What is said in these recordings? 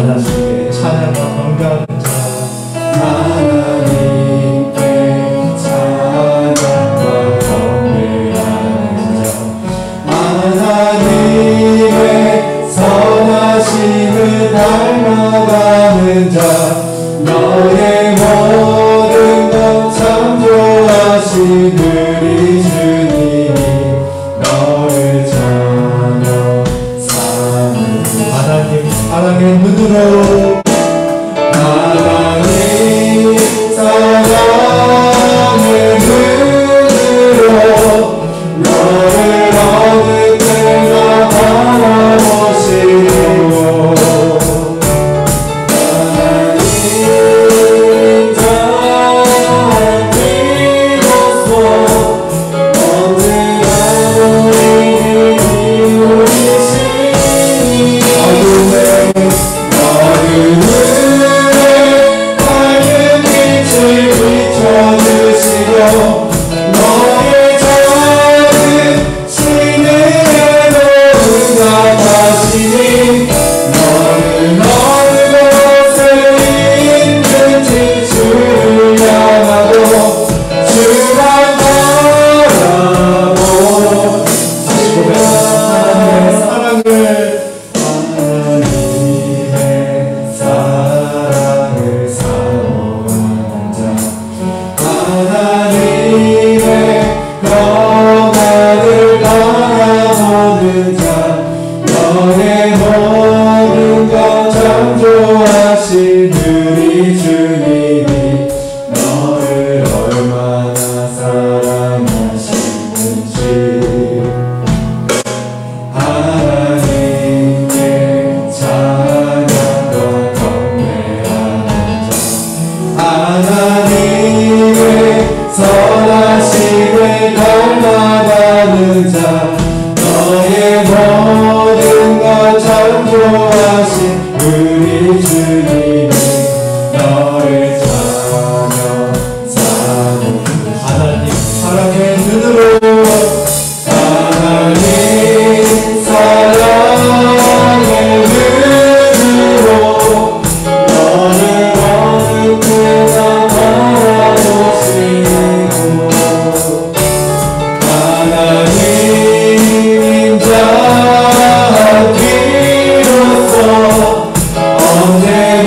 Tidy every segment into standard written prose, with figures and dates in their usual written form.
하나님께 찬양과 경배하는 자, 하나님께 찬양과 경배하는 자, 하나님의 선하심을 닮아가는 자, 너의 모든 것 창조하신 우리 주님이 너를 전혀 사랑해. 하나님의 눈으로 하나님 사랑의 눈으로 너를 어느 때나 바라보시고 하나님 자비로서 언제나 너희를 이루시니 어둠에 밝은 빛을 비춰주시고 너의 작은 신에도 응답하시니 너는 어느 곳에 있는지 주를 향하고 주만 바라보시고 하나님의 사랑을 사모하는 자, 하나님의 평안을 바라보는 자, 너의 모든 것 창조하신 우리 주님이 너를 얼마나 사랑하시는지 하나님께 찬양과 경배하는 자, 하나님의 선하심을 닮아가는 자, 너의 모든 것 창조하신 우리 주님이 너를 전혀 사랑해. 하나님 사랑의 눈으로 하나님 사랑의 눈으로 너를 어느 때나 바라보시고 하나님 자비로서 언제나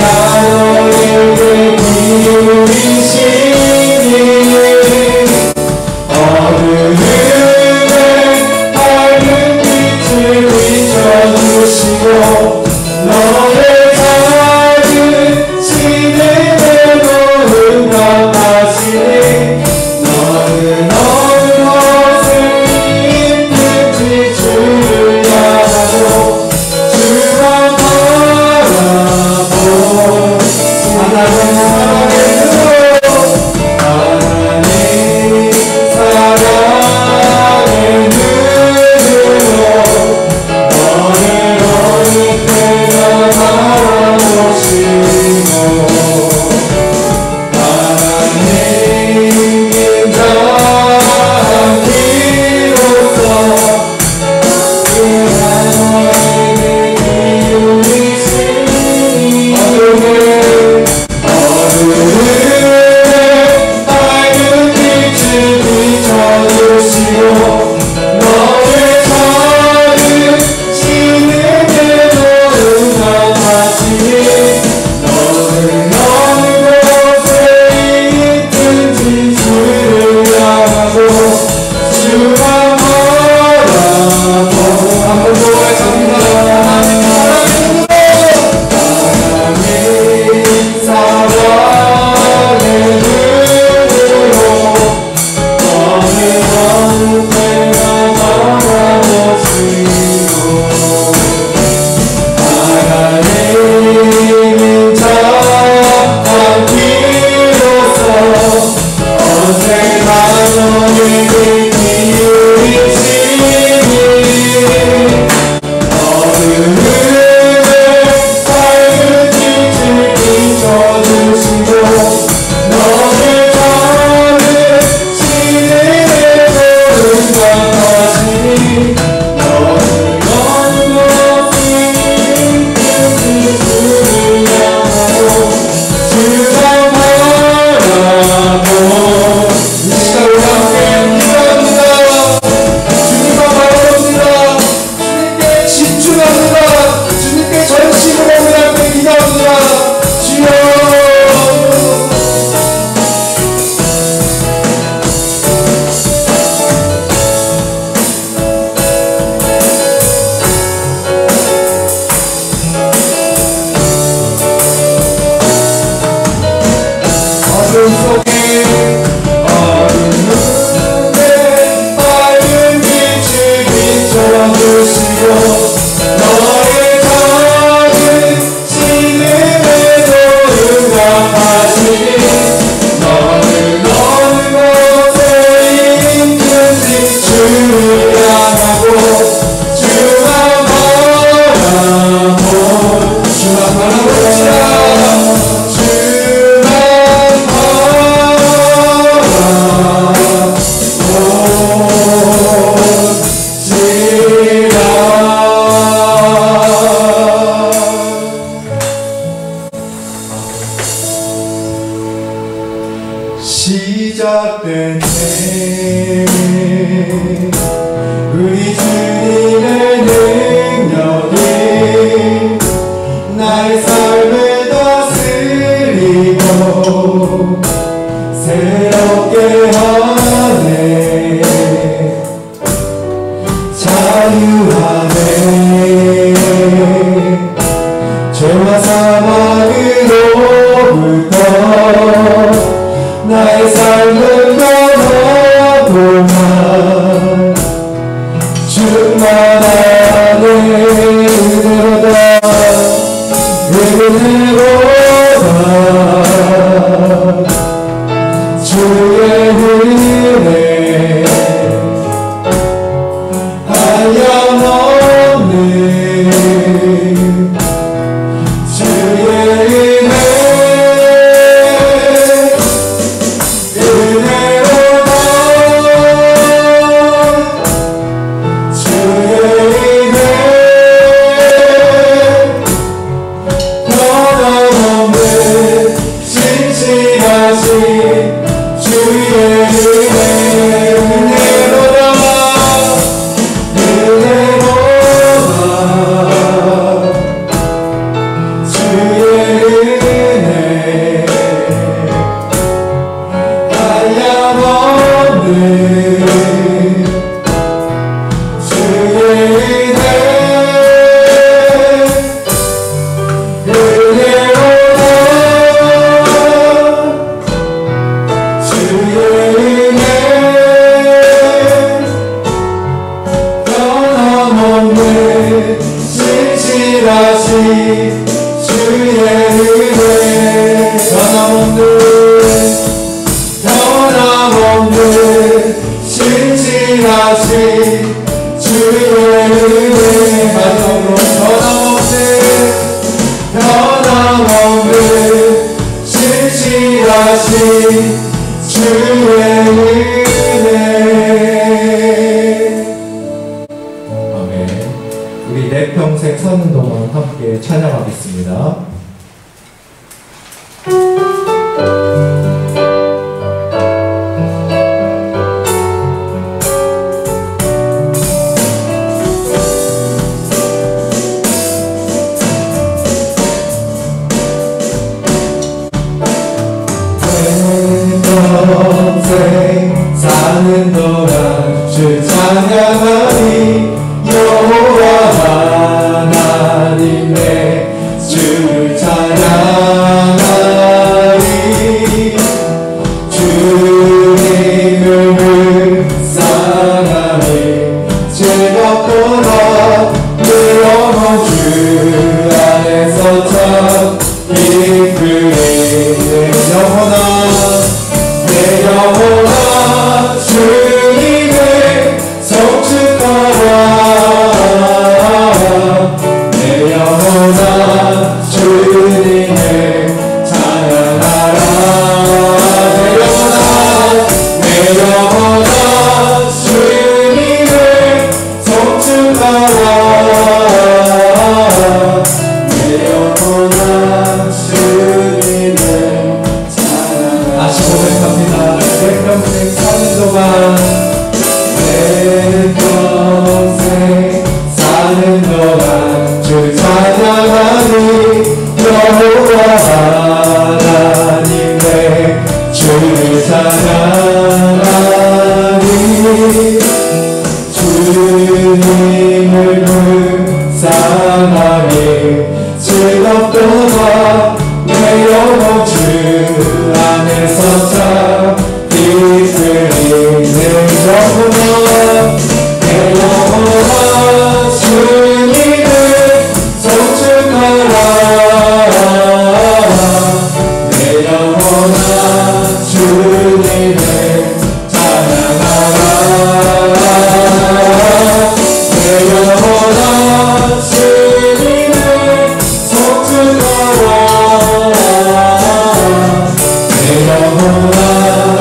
시작된 해 우리 주님의 능력이 나의 삶을 다스리고 새롭게 하네 자유하네 죄와 사망으로부터 나의 삶을 떠나고만 충만하네 은혜로다 은혜로다 주의 은혜 한량없는 주의 은혜 은혜로다 주의 은혜 변함없는 진실하신 주의 은혜 은혜로다 은혜로다 주의 은혜 한량없는 주의 은혜 은혜로다 주의 은혜 변함없는 진실하신 주의 은혜 변함없는 진실하신 주의 은혜 마지막으로 변함없는 진실하신 주의 은혜 아멘. 우리 내 평생 사는 동안 함께 찬양하겠습니다. 평생 사는 동안 주 찬양하니 여호와 하나님의 주를 찬양하리 주님을 묵상하니 즐겁도다 내 영혼 주 안에서 참 기쁘리 내 영혼아 주님을 성축하라 내 영혼아 주님을 찬양하라 내 영혼아 주님을 성축하라 내 영혼아 주님을 다시 고백합니다. 내 평생 사는 동안 내 평생 사는 동안 주 찬양하니 여호와 하나님의 주를 찬양하니 주님을 묵상하니 즐겁도다 내 영혼 주 안에서 참 기쁘리 내 영혼아 주님을 성축하라 내 영혼아 주님을 찬양하라 내 영혼아 주님을 성축하라 내 영혼아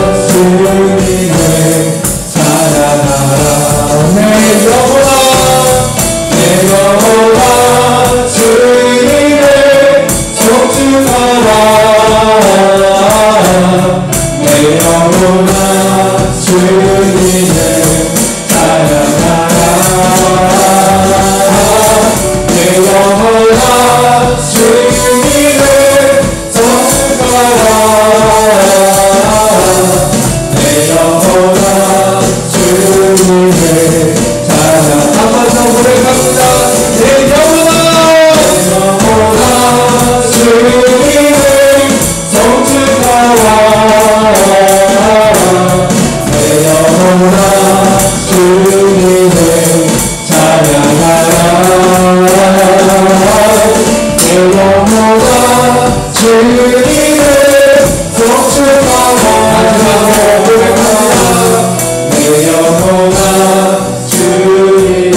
주님을 송축하라. 마지막으로 고백합니다. 내 영혼아 주님을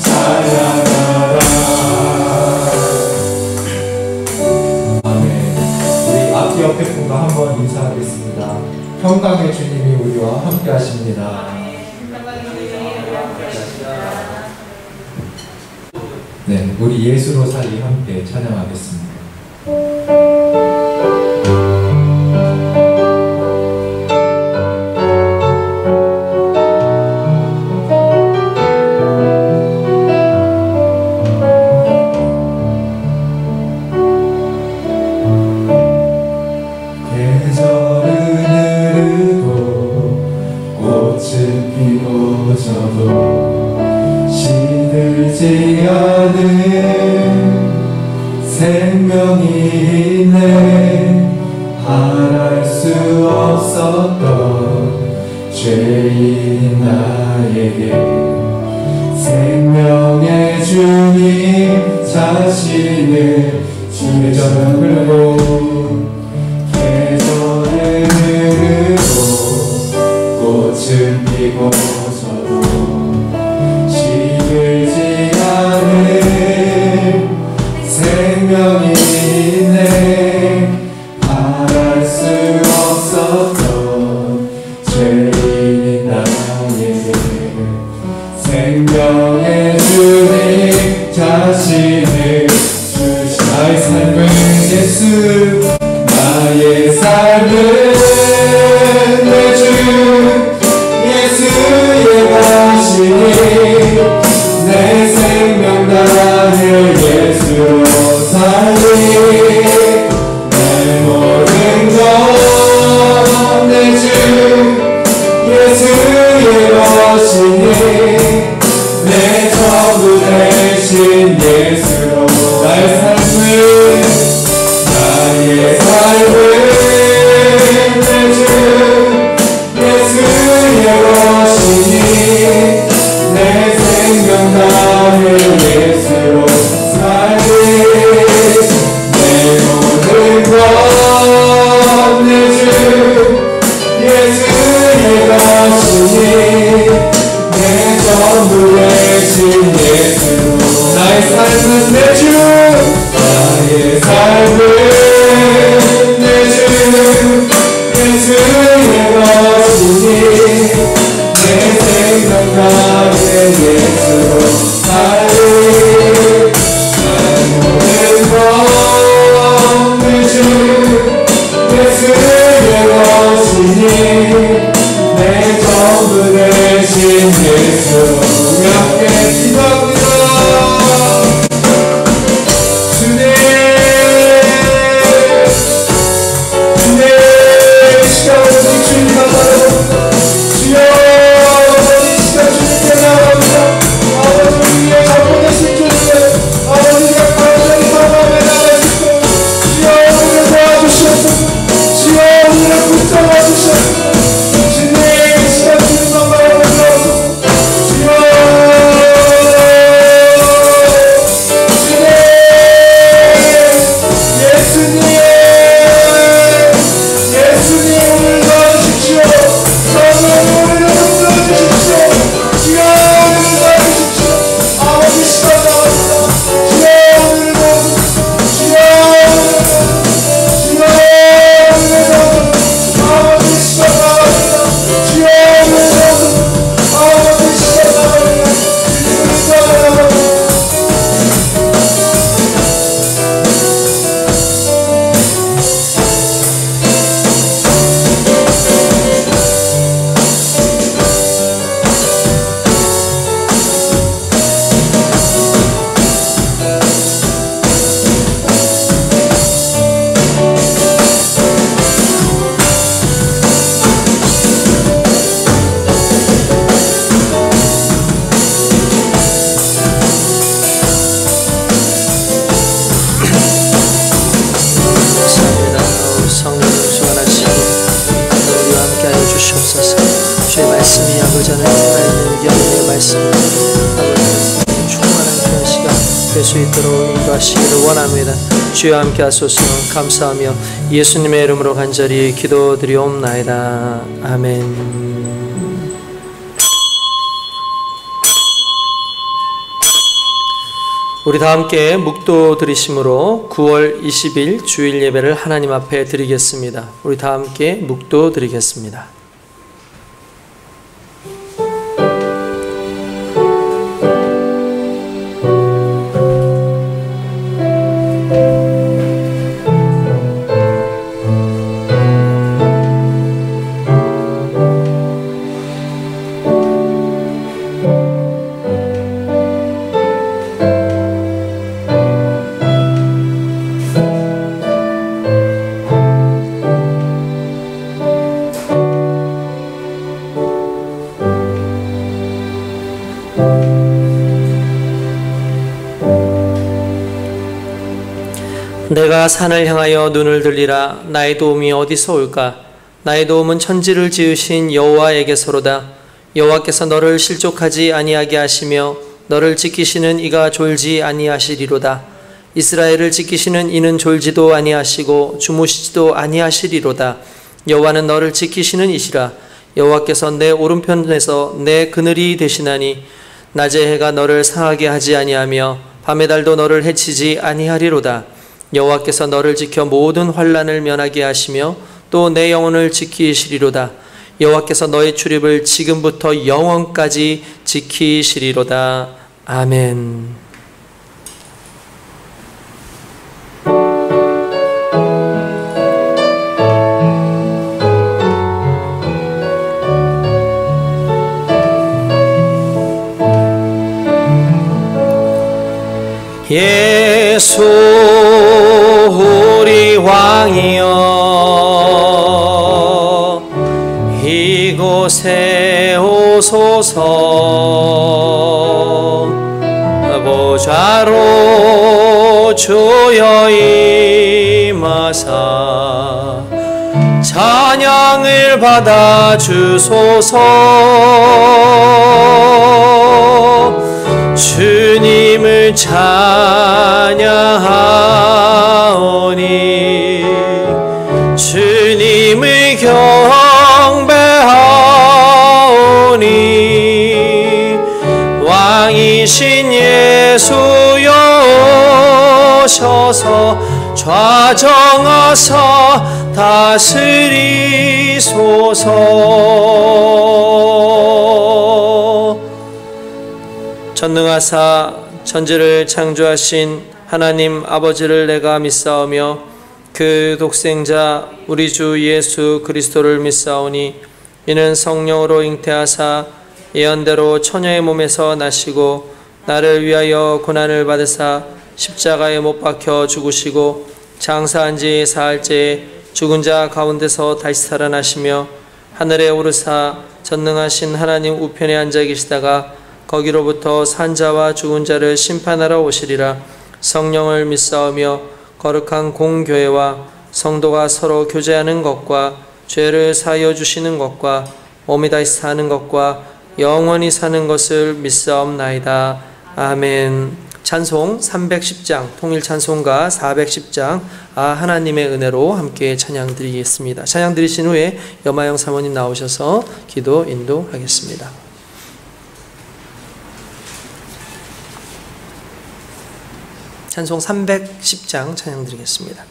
찬양하라. 아멘. 우리 앞뒤 옆에 분과 한번 인사하겠습니다. 평강의 주님이 우리와 함께 하십니다. 네, 우리 예수로 살리 함께 찬양하겠습니다. 시들지 않은 생명이 있네. 바랄 수 없었던 죄인 나에게 생명의 주님 자신을 계절은 흐르고 계절은 흐르고 꽃은 피고 시들지 않은 생명이 있네. 바랄 수 없었던 죄인인 나에게 생명의 주님 자신을 주신 나의 삶은 예수 나의 삶은 내 주 예수의 것이니 내 생명 다해 예수로 살리. 내 모든 것 내 주 예수의 것이니 내 전부 되신 예수로 나의 삶은 내 주 예수의 것이니 내 생명 다해 예수로 살리. 내 모든 것 내 주 예수의 것이니 내 전부 되신 예수로 나의 삶은 내 주 나의 삶은 내 주 예수의 것이니 내 생명 다해 예수로 살리. 내 모든 것 내 주 예수의 것이니 내 전부 되신 예수. 우리 함께 기도합니다. 주님 이 시간 오직 주님 감사합니다. 주여 이 시간 주님께 나갑니다. 아버지 우리의 잘못되신 주님 아버지가 간절히 사모하며 나가시고 주여 우리를 도와주시옵소서. 주여 우리를 붙잡아 주시옵소서. 주님 이 시간 주님만 바라보시옵소서. 주여 주님 예수님 오늘 도와주십시오. 성령 우리를 붙들어주십시오. 주여 우리를 도와주십시오. 아버지 시간 나갑니다. 주여 우리를 도와주십시오. 주여 우리를 도와주십시오. 아버지 시간 나갑니다. 주여 우리를 도와주십시오. 아버지 시간 나갑니다. 주님을 따라갑니다. 성령을 소환하시고 우리와 함께하여 주시옵소서. 주의 말씀이 아버지 안에 살아있는 영의 말씀 아버지 충만한 그런 시간 될 수 있도록 인도하시기를 원합니다. 주여 함께 하소서. 감사하며 예수님의 이름으로 간절히 기도드리옵나이다. 아멘. 우리 다 함께 묵도 드리심으로 9월 20일 주일 예배를 하나님 앞에 드리겠습니다. 우리 다 함께 묵도 드리겠습니다. 내가 산을 향하여 눈을 들리라. 나의 도움이 어디서 올까? 나의 도움은 천지를 지으신 여호와에게서로다. 여호와께서 너를 실족하지 아니하게 하시며 너를 지키시는 이가 졸지 아니하시리로다. 이스라엘을 지키시는 이는 졸지도 아니하시고 주무시지도 아니하시리로다. 여호와는 너를 지키시는 이시라. 여호와께서 내 오른편에서 내 그늘이 되시나니 낮의 해가 너를 상하게 하지 아니하며 밤의 달도 너를 해치지 아니하리로다. 여호와께서 너를 지켜 모든 환난을 면하게 하시며 또 내 영혼을 지키시리로다. 여호와께서 너의 출입을 지금부터 영원까지 지키시리로다. 아멘. 예수 우리 왕이여 이곳에 오소서. 보좌로 주여 임하사 찬양을 받아 주소서. 주님을 찬양하오니 주님을 경배하오니 왕이신 예수여 오셔서 좌정하사 다스리소서. 전능하사 천지를 창조하신 하나님 아버지를 내가 믿사오며 그 독생자 우리 주 예수 그리스도를 믿사오니 이는 성령으로 잉태하사 예언대로 처녀의 몸에서 나시고 나를 위하여 고난을 받으사 십자가에 못 박혀 죽으시고 장사한 지 사흘째에 죽은 자 가운데서 다시 살아나시며 하늘에 오르사 전능하신 하나님 우편에 앉아 계시다가 거기로부터 산자와 죽은 자를 심판하러 오시리라. 성령을 믿사오며 거룩한 공교회와 성도가 서로 교제하는 것과 죄를 사하여 주시는 것과 몸이 다시 사는 것과 영원히 사는 것을 믿사옵나이다. 아멘. 찬송 310장 통일 찬송가 410장 하나님의 은혜로 함께 찬양 드리겠습니다. 찬양 드리신 후에 여마영 사모님 나오셔서 기도 인도하겠습니다. 찬송 310장 찬양 드리겠습니다.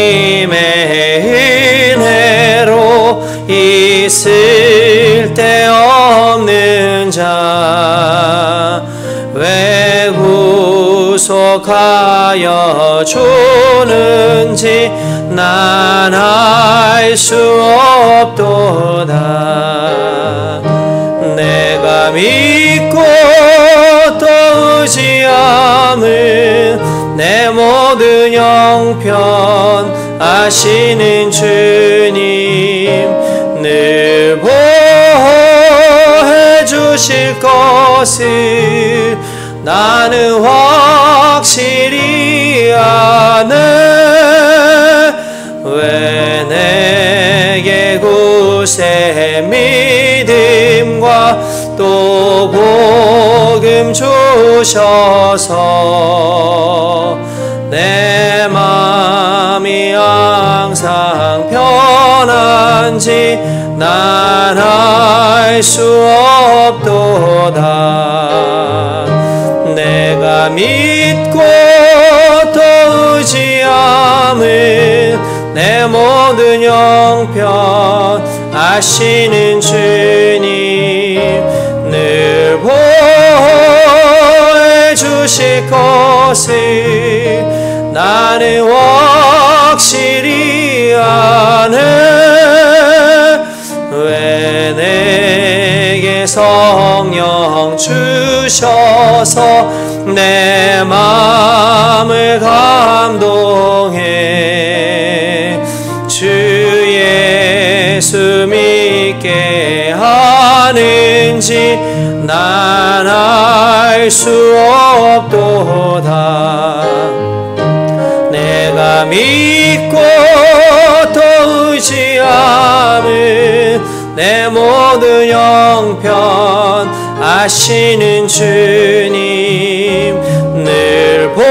하나님의 은혜로 있을 데 없는 자 왜 구속하여 주는지 난 알 수 없도다. 내가 믿고 또 의지함은 내 모든 형편 아시는 주님 늘 보호해 주실 것을 나는 확실히 아네. 왜 내게 구세 믿음과 또 복음 주셔서 내 맘이 항상 편한지 난 알 수 없도다. 내가 믿고 또 의지함은 내 모든 형편 아시는 주님 늘 보호해 주실 것을 나는 확실히 아네. 왜 내게 성령 주셔서 내 마음을 감동해 주 예수 믿게 하는지 난 알 수 없도다. 내가 믿고 또 의지함은 내 모든 형편 아시는 주님 늘 보호해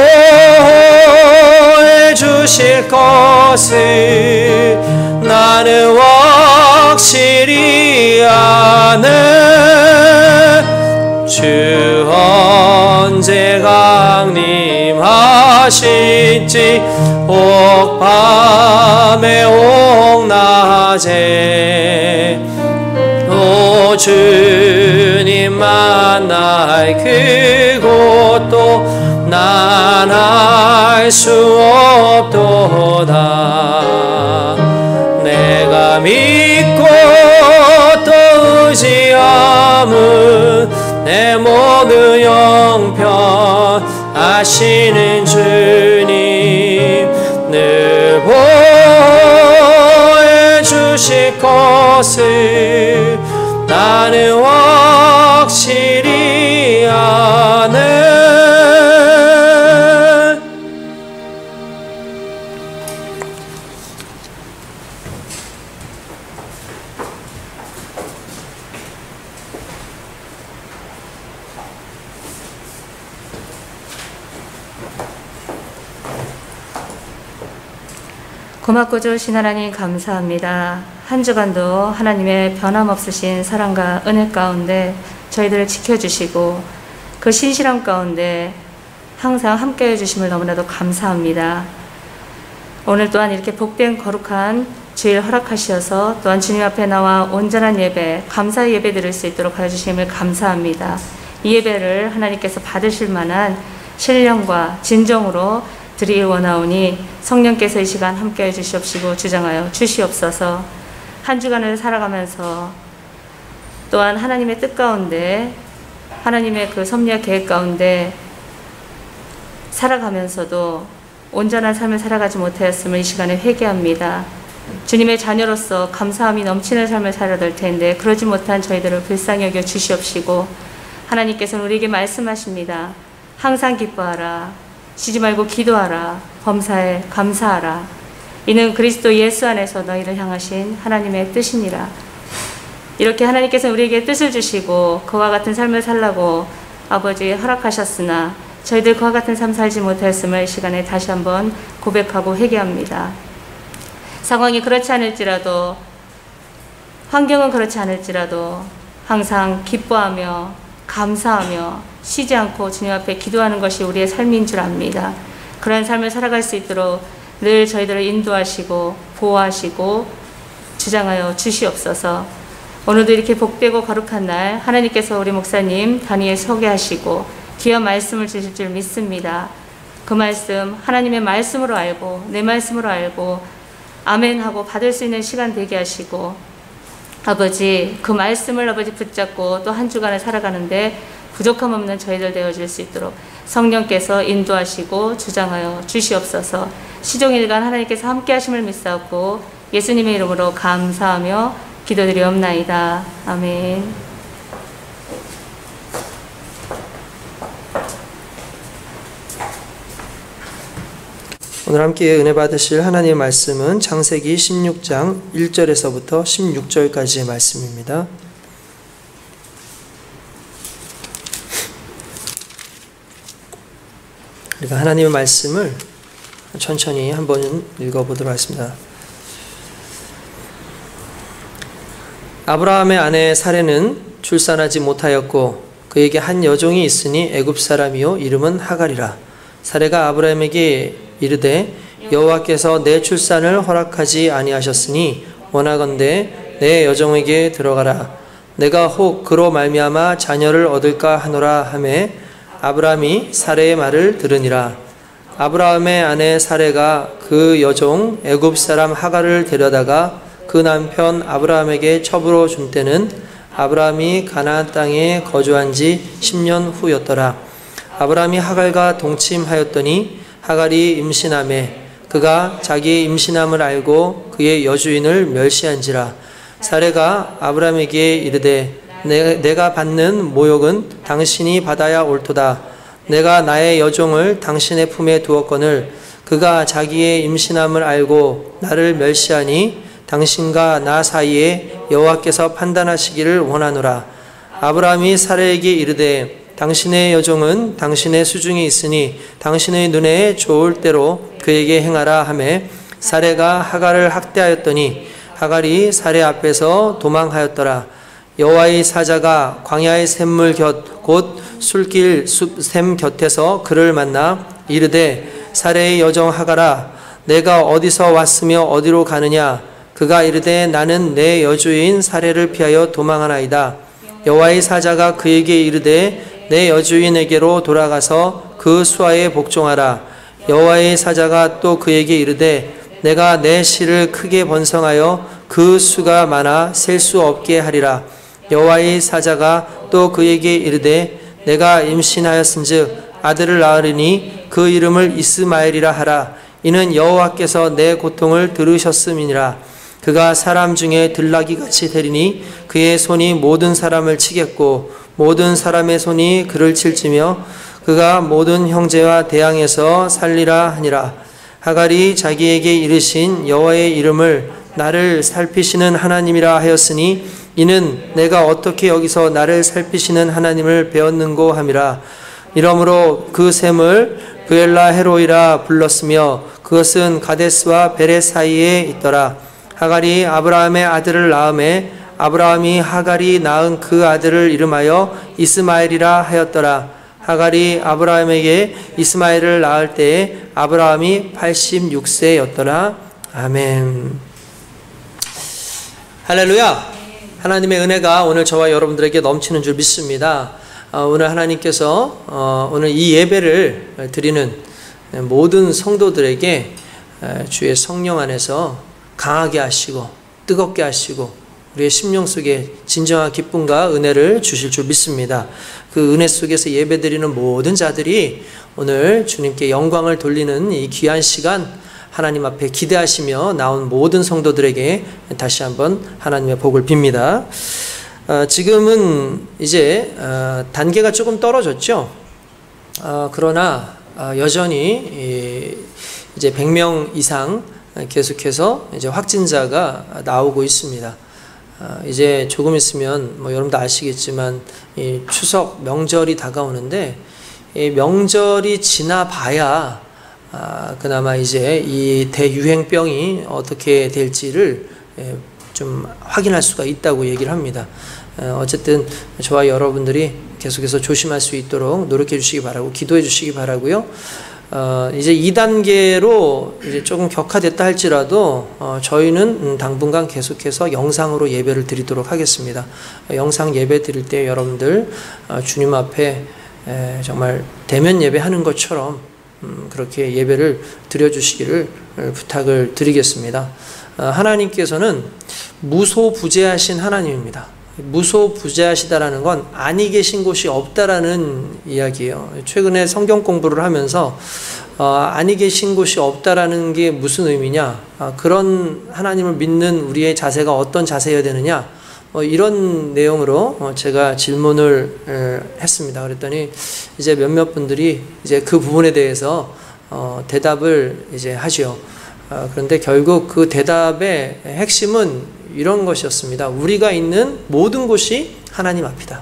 주실 것을 나는 확실히 아네. 주 언제 강림하실지 옥 밤에 옥 낮에 오 주님 만날 그곳도 난 알 수 없도다. 내가 믿고 또 의지함은 내 모든 형편 아시는 주님 늘 보호해 주실 것을 나는 확실히 아네. 고맙고 좋으신 하나님 감사합니다. 한 주간도 하나님의 변함없으신 사랑과 은혜 가운데 저희들을 지켜주시고 그 신실함 가운데 항상 함께해 주심을 너무나도 감사합니다. 오늘 또한 이렇게 복된 거룩한 주일 허락하셔서 또한 주님 앞에 나와 온전한 예배, 감사의 예배 드릴 수 있도록 하여 주심을 감사합니다. 이 예배를 하나님께서 받으실 만한 신령과 진정으로 드리기 원하오니 성령께서 이 시간 함께해 주시옵시고 주장하여 주시옵소서. 한 주간을 살아가면서 또한 하나님의 뜻 가운데 하나님의 그 섭리와 계획 가운데 살아가면서도 온전한 삶을 살아가지 못하였음을 이 시간에 회개합니다. 주님의 자녀로서 감사함이 넘치는 삶을 살아야 될 텐데 그러지 못한 저희들을 불쌍히 여겨 주시옵시고 하나님께서는 우리에게 말씀하십니다. 항상 기뻐하라. 쉬지 말고 기도하라. 범사에 감사하라. 이는 그리스도 예수 안에서 너희를 향하신 하나님의 뜻이니라. 이렇게 하나님께서 우리에게 뜻을 주시고 그와 같은 삶을 살라고 아버지 허락하셨으나 저희들 그와 같은 삶 살지 못했음을 이 시간에 다시 한번 고백하고 회개합니다. 상황이 그렇지 않을지라도 환경은 그렇지 않을지라도 항상 기뻐하며 감사하며 쉬지 않고 주님 앞에 기도하는 것이 우리의 삶인 줄 압니다. 그런 삶을 살아갈 수 있도록 늘 저희들을 인도하시고 보호하시고 주장하여 주시옵소서. 오늘도 이렇게 복되고 거룩한 날 하나님께서 우리 목사님 단위에 서게 하시고 귀한 말씀을 주실 줄 믿습니다. 그 말씀 하나님의 말씀으로 알고 내 말씀으로 알고 아멘하고 받을 수 있는 시간 되게 하시고 아버지 그 말씀을 아버지 붙잡고 또 한 주간을 살아가는데 부족함 없는 저희들 되어줄 수 있도록 성령께서 인도하시고 주장하여 주시옵소서. 시종일관 하나님께서 함께 하심을 믿사옵고 예수님의 이름으로 감사하며 기도드리옵나이다. 아멘. 오늘 함께 은혜 받으실 하나님의 말씀은 창세기 16장 1절에서부터 16절까지의 말씀입니다. 우리가 하나님의 말씀을 천천히 한번 읽어보도록 하겠습니다. 아브라함의 아내 사레는 출산하지 못하였고 그에게 한 여종이 있으니 애굽 사람이요 이름은 하갈이라. 사레가 아브라함에게 이르되 여호와께서 내 출산을 허락하지 아니하셨으니 원하건대 내 여종에게 들어가라. 내가 혹 그로 말미암아 자녀를 얻을까 하노라 하매 아브라함이 사레의 말을 들으니라. 아브라함의 아내 사레가 그 여종 애굽 사람 하갈을 데려다가 그 남편 아브라함에게 첩으로 준 때는 아브라함이 가나안 땅에 거주한 지 10년 후였더라. 아브라함이 하갈과 동침하였더니 하갈이 임신하매 그가 자기의 임신함을 알고 그의 여주인을 멸시한지라. 사레가 아브라함에게 이르되 내가 받는 모욕은 당신이 받아야 옳도다. 내가 나의 여종을 당신의 품에 두었거늘 그가 자기의 임신함을 알고 나를 멸시하니 당신과 나 사이에 여호와께서 판단하시기를 원하노라. 아브라함이 사레에게 이르되 당신의 여종은 당신의 수중에 있으니 당신의 눈에 좋을 대로 그에게 행하라 하매 사레가 하갈을 학대하였더니 하갈이 사레 앞에서 도망하였더라. 여호와의 사자가 광야의 샘물 곁 곧 술길 샘 곁에서 그를 만나 이르되 사레의 여종 하갈아 내가 어디서 왔으며 어디로 가느냐. 그가 이르되 나는 내 여주인 사레를 피하여 도망하나이다. 여호와의 사자가 그에게 이르되 내 여주인에게로 돌아가서 그 수하에 복종하라. 여호와의 사자가 또 그에게 이르되 내가 내 실을 크게 번성하여 그 수가 많아 셀 수 없게 하리라. 여호와의 사자가 또 그에게 이르되 내가 임신하였은즉 아들을 낳으리니 그 이름을 이스마엘이라 하라. 이는 여호와께서 내 고통을 들으셨음이니라. 그가 사람 중에 들나귀같이 되리니 그의 손이 모든 사람을 치겠고 모든 사람의 손이 그를 칠지며 그가 모든 형제와 대항해서 살리라 하니라. 하갈이 자기에게 이르신 여호와의 이름을 나를 살피시는 하나님이라 하였으니 이는 내가 어떻게 여기서 나를 살피시는 하나님을 배웠는고 함이라. 이러므로 그 샘을 브엘라 헤로이라 불렀으며 그것은 가데스와 베레 사이에 있더라. 하갈이 아브라함의 아들을 낳음에 아브라함이 하갈이 낳은 그 아들을 이름하여 이스마엘이라 하였더라. 하갈이 아브라함에게 이스마엘을 낳을 때에 아브라함이 86세였더라. 아멘. 할렐루야. 하나님의 은혜가 오늘 저와 여러분들에게 넘치는 줄 믿습니다. 오늘 하나님께서 오늘 이 예배를 드리는 모든 성도들에게 주의 성령 안에서 강하게 하시고 뜨겁게 하시고 우리의 심령 속에 진정한 기쁨과 은혜를 주실 줄 믿습니다. 그 은혜 속에서 예배드리는 모든 자들이 오늘 주님께 영광을 돌리는 이 귀한 시간 하나님 앞에 기대하시며 나온 모든 성도들에게 다시 한번 하나님의 복을 빕니다. 지금은 이제 단계가 조금 떨어졌죠. 그러나 여전히 이제 100명 이상 계속해서 이제 확진자가 나오고 있습니다. 이제 조금 있으면 여러분도 아시겠지만 이 추석 명절이 다가오는데 이 명절이 지나봐야 그나마 이제 이 대유행병이 어떻게 될지를 좀 확인할 수가 있다고 얘기를 합니다. 어쨌든 저와 여러분들이 계속해서 조심할 수 있도록 노력해 주시기 바라고 기도해 주시기 바라고요. 이제 2단계로 이제 조금 격화됐다 할지라도 저희는 당분간 계속해서 영상으로 예배를 드리도록 하겠습니다. 영상 예배 드릴 때 여러분들 주님 앞에 정말 대면 예배하는 것처럼 그렇게 예배를 드려주시기를 부탁을 드리겠습니다. 하나님께서는 무소부재하신 하나님입니다. 무소부재하시다라는 건 아니 계신 곳이 없다라는 이야기예요. 최근에 성경 공부를 하면서 아니 계신 곳이 없다라는 게 무슨 의미냐? 그런 하나님을 믿는 우리의 자세가 어떤 자세여야 되느냐? 이런 내용으로 제가 질문을 했습니다. 그랬더니 이제 몇몇 분들이 이제 그 부분에 대해서 대답을 이제 하죠. 그런데 결국 그 대답의 핵심은 이런 것이었습니다. 우리가 있는 모든 곳이 하나님 앞이다.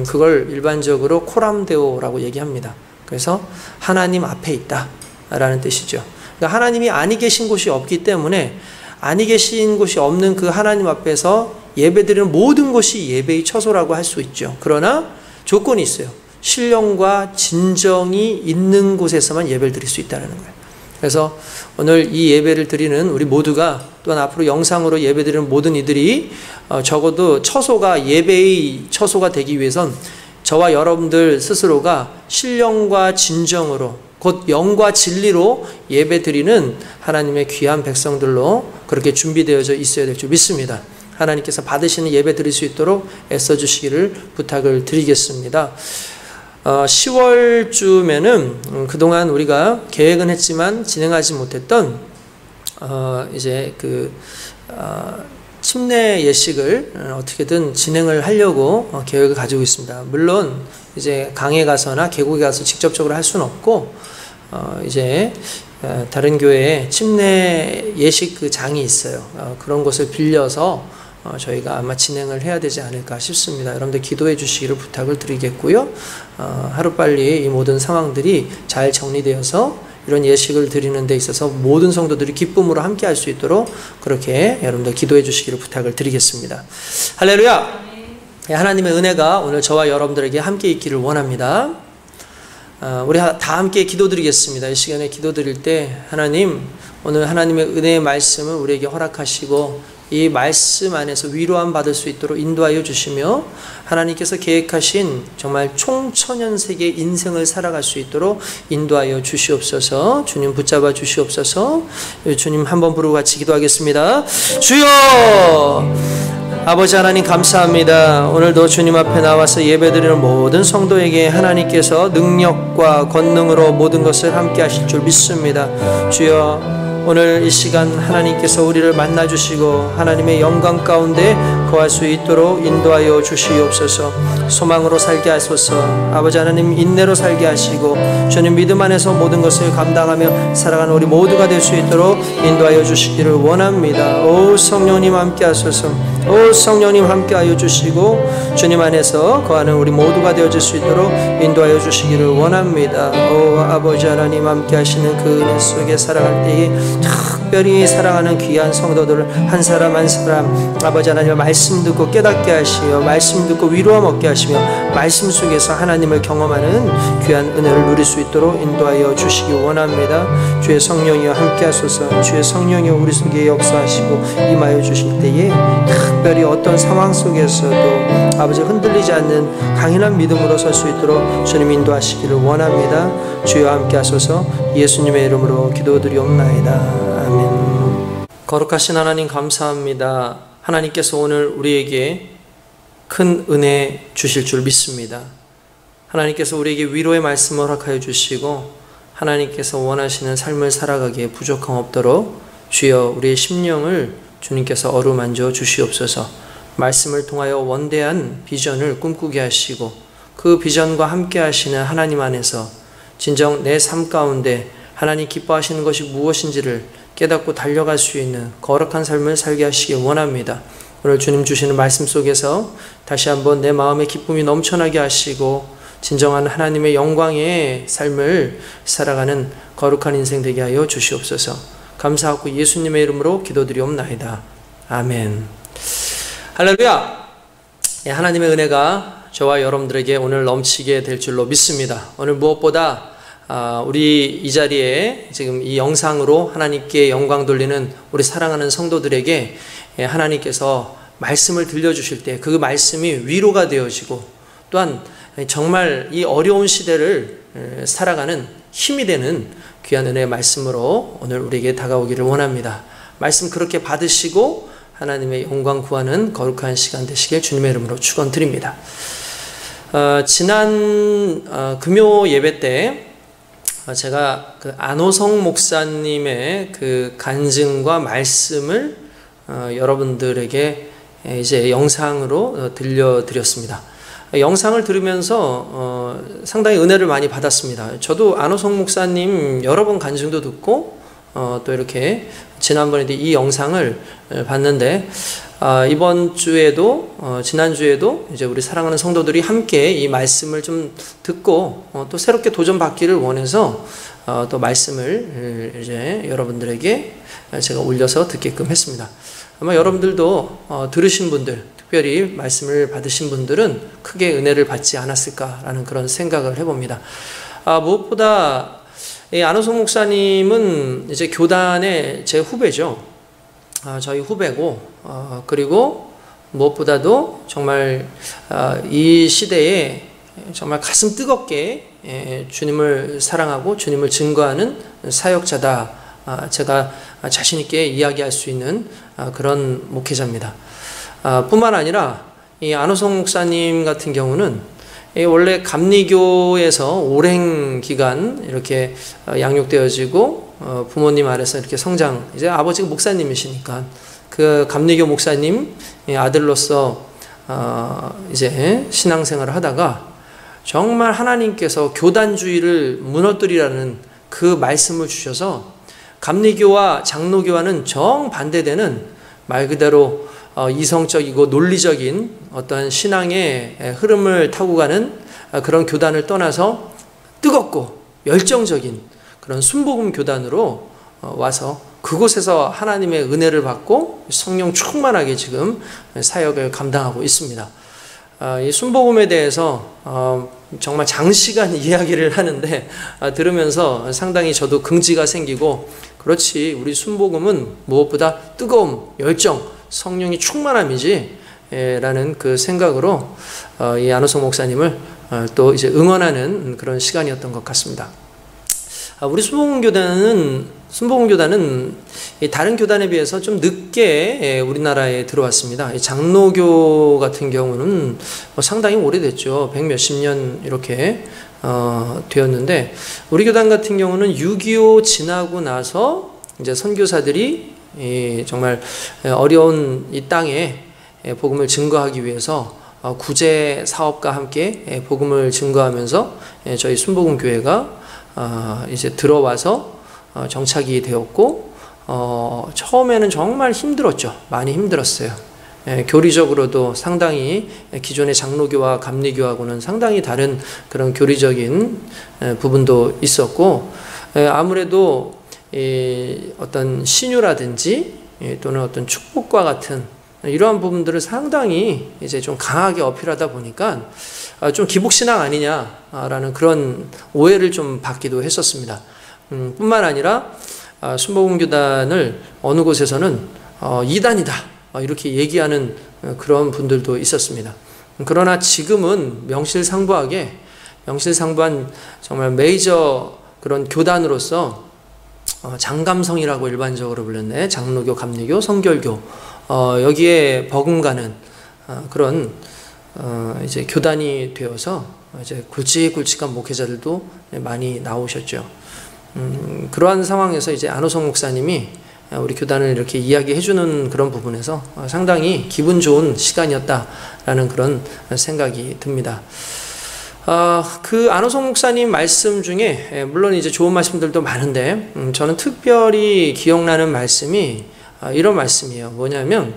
그걸 일반적으로 코람데오라고 얘기합니다. 그래서 하나님 앞에 있다라는 뜻이죠. 그러니까 하나님이 아니 계신 곳이 없기 때문에 아니 계신 곳이 없는 그 하나님 앞에서 예배드리는 모든 곳이 예배의 처소라고 할 수 있죠. 그러나 조건이 있어요. 신령과 진정이 있는 곳에서만 예배를 드릴 수 있다는 거예요. 그래서 오늘 이 예배를 드리는 우리 모두가 또한 앞으로 영상으로 예배 드리는 모든 이들이 적어도 처소가 예배의 처소가 되기 위해선 저와 여러분들 스스로가 신령과 진정으로 곧 영과 진리로 예배 드리는 하나님의 귀한 백성들로 그렇게 준비되어져 있어야 될 줄 믿습니다. 하나님께서 받으시는 예배 드릴 수 있도록 애써주시기를 부탁을 드리겠습니다. 10월쯤에는 그동안 우리가 계획은 했지만 진행하지 못했던 이제 침례 예식을 어떻게든 진행을 하려고 계획을 가지고 있습니다. 물론 이제 강에 가서나 계곡에 가서 직접적으로 할 수는 없고 이제 다른 교회에 침례 예식 그 장이 있어요. 그런 곳을 빌려서 저희가 아마 진행을 해야 되지 않을까 싶습니다. 여러분들 기도해 주시기를 부탁을 드리겠고요. 하루빨리 이 모든 상황들이 잘 정리되어서 이런 예식을 드리는 데 있어서 모든 성도들이 기쁨으로 함께 할 수 있도록 그렇게 여러분들 기도해 주시기를 부탁을 드리겠습니다. 할렐루야! 하나님의 은혜가 오늘 저와 여러분들에게 함께 있기를 원합니다. 우리 다 함께 기도드리겠습니다. 이 시간에 기도드릴 때 하나님, 오늘 하나님의 은혜의 말씀을 우리에게 허락하시고 이 말씀 안에서 위로함 받을 수 있도록 인도하여 주시며 하나님께서 계획하신 정말 총천연색의 인생을 살아갈 수 있도록 인도하여 주시옵소서. 주님 붙잡아 주시옵소서. 주님 한번 부르고 같이 기도하겠습니다. 주여! 아버지 하나님 감사합니다. 오늘도 주님 앞에 나와서 예배드리는 모든 성도에게 하나님께서 능력과 권능으로 모든 것을 함께 하실 줄 믿습니다. 주여, 오늘 이 시간 하나님께서 우리를 만나주시고 하나님의 영광 가운데 거할 수 있도록 인도하여 주시옵소서. 소망으로 살게 하소서. 아버지 하나님 인내로 살게 하시고 주님 믿음 안에서 모든 것을 감당하며 살아가는 우리 모두가 될 수 있도록 인도하여 주시기를 원합니다. 오 성령님 함께 하소서. 오 성령님 함께하여 주시고 주님 안에서 거하는 우리 모두가 되어질 수 있도록 인도하여 주시기를 원합니다. 오 아버지 하나님 함께 하시는 그 은혜 속에 살아갈 때에 특별히 사랑하는 귀한 성도들을 한 사람 한 사람 아버지 하나님의 말씀 듣고 깨닫게 하시며 말씀 듣고 위로함 얻게 하시며 말씀 속에서 하나님을 경험하는 귀한 은혜를 누릴 수 있도록 인도하여 주시기 원합니다. 주의 성령이여 함께 하소서. 주의 성령이여 우리 속에 역사하시고 임하여 주실 때에 특별히 어떤 상황 속에서도 아버지 흔들리지 않는 강인한 믿음으로 설 수 있도록 주님 인도하시기를 원합니다. 주여 함께 하소서. 예수님의 이름으로 기도드리옵나이다. 아멘. 거룩하신 하나님 감사합니다. 하나님께서 오늘 우리에게 큰 은혜 주실 줄 믿습니다. 하나님께서 우리에게 위로의 말씀을 허락하여 주시고 하나님께서 원하시는 삶을 살아가기에 부족함 없도록 주여 우리의 심령을 주님께서 어루만져 주시옵소서. 말씀을 통하여 원대한 비전을 꿈꾸게 하시고 그 비전과 함께 하시는 하나님 안에서 진정 내 삶 가운데 하나님 기뻐하시는 것이 무엇인지를 깨닫고 달려갈 수 있는 거룩한 삶을 살게 하시기 원합니다. 오늘 주님 주시는 말씀 속에서 다시 한번 내 마음의 기쁨이 넘쳐나게 하시고 진정한 하나님의 영광의 삶을 살아가는 거룩한 인생 되게 하여 주시옵소서. 감사하고 예수님의 이름으로 기도드리옵나이다. 아멘. 할렐루야. 하나님의 은혜가 저와 여러분들에게 오늘 넘치게 될 줄로 믿습니다. 오늘 무엇보다 우리 이 자리에 지금 이 영상으로 하나님께 영광 돌리는 우리 사랑하는 성도들에게 하나님께서 말씀을 들려주실 때 그 말씀이 위로가 되어지고 또한 정말 이 어려운 시대를 살아가는 힘이 되는 귀한 은혜의 말씀으로 오늘 우리에게 다가오기를 원합니다. 말씀 그렇게 받으시고 하나님의 영광 구하는 거룩한 시간 되시길 주님의 이름으로 축원드립니다. 지난 금요 예배 때 제가 그 안호성 목사님의 그 간증과 말씀을 여러분들에게 이제 영상으로 들려드렸습니다. 영상을 들으면서 상당히 은혜를 많이 받았습니다. 저도 안호성 목사님 여러 번 간증도 듣고 또 이렇게 지난번에 이 영상을 봤는데 이번 주에도 지난주에도 이제 우리 사랑하는 성도들이 함께 이 말씀을 좀 듣고 또 새롭게 도전받기를 원해서 또 말씀을 이제 여러분들에게 제가 올려서 듣게끔 했습니다. 아마 여러분들도 들으신 분들, 특별히 말씀을 받으신 분들은 크게 은혜를 받지 않았을까라는 그런 생각을 해봅니다. 무엇보다 이 안호성 목사님은 이제 교단의 제 후배죠. 저희 후배고, 그리고 무엇보다도 정말 이 시대에 정말 가슴 뜨겁게 주님을 사랑하고 주님을 증거하는 사역자다. 제가 자신 있게 이야기할 수 있는 그런 목회자입니다. 뿐만 아니라 이 안호성 목사님 같은 경우는 원래 감리교에서 오랜 기간 이렇게 양육되어지고 부모님 아래서 이렇게 성장, 이제 아버지가 목사님이시니까 그 감리교 목사님 아들로서 이제 신앙생활을 하다가 정말 하나님께서 교단주의를 무너뜨리라는 그 말씀을 주셔서 감리교와 장로교와는 정반대되는 말 그대로 이성적이고 논리적인 어떤 신앙의 흐름을 타고 가는 그런 교단을 떠나서 뜨겁고 열정적인 그런 순복음 교단으로 와서 그곳에서 하나님의 은혜를 받고 성령 충만하게 지금 사역을 감당하고 있습니다. 이 순복음에 대해서 정말 장시간 이야기를 하는데 들으면서 상당히 저도 긍지가 생기고, 그렇지, 우리 순복음은 무엇보다 뜨거움, 열정, 성령이 충만함이지 라는 그 생각으로 이 안호성 목사님을 또 이제 응원하는 그런 시간이었던 것 같습니다. 우리 순복음교단은 다른 교단에 비해서 좀 늦게 우리나라에 들어왔습니다. 장로교 같은 경우는 상당히 오래됐죠. 100몇십 년 이렇게 되었는데, 우리 교단 같은 경우는 6.25 지나고 나서 이제 선교사들이 정말 어려운 이 땅에 복음을 증거하기 위해서 구제 사업과 함께 복음을 증거하면서 저희 순복음교회가 이제 들어와서 정착이 되었고, 처음에는 정말 힘들었죠. 많이 힘들었어요. 교리적으로도 상당히 기존의 장로교와 감리교하고는 상당히 다른 그런 교리적인 부분도 있었고, 아무래도 어떤 신유라든지 또는 어떤 축복과 같은 이러한 부분들을 상당히 이제 좀 강하게 어필하다 보니까 좀 기복신앙 아니냐라는 그런 오해를 좀 받기도 했었습니다. 뿐만 아니라 순복음교단을 어느 곳에서는 이단이다 이렇게 얘기하는 그런 분들도 있었습니다. 그러나 지금은 명실상부한 정말 메이저 그런 교단으로서 장감성이라고 일반적으로 불렸네. 장로교, 감리교, 성결교 여기에 버금가는 그런 이제 교단이 되어서 이제 굵직굵직한 목회자들도 많이 나오셨죠. 그러한 상황에서 이제 안호성 목사님이 우리 교단을 이렇게 이야기해주는 그런 부분에서 상당히 기분 좋은 시간이었다라는 그런 생각이 듭니다. 그 안호성 목사님 말씀 중에 물론 이제 좋은 말씀들도 많은데 저는 특별히 기억나는 말씀이 이런 말씀이에요. 뭐냐면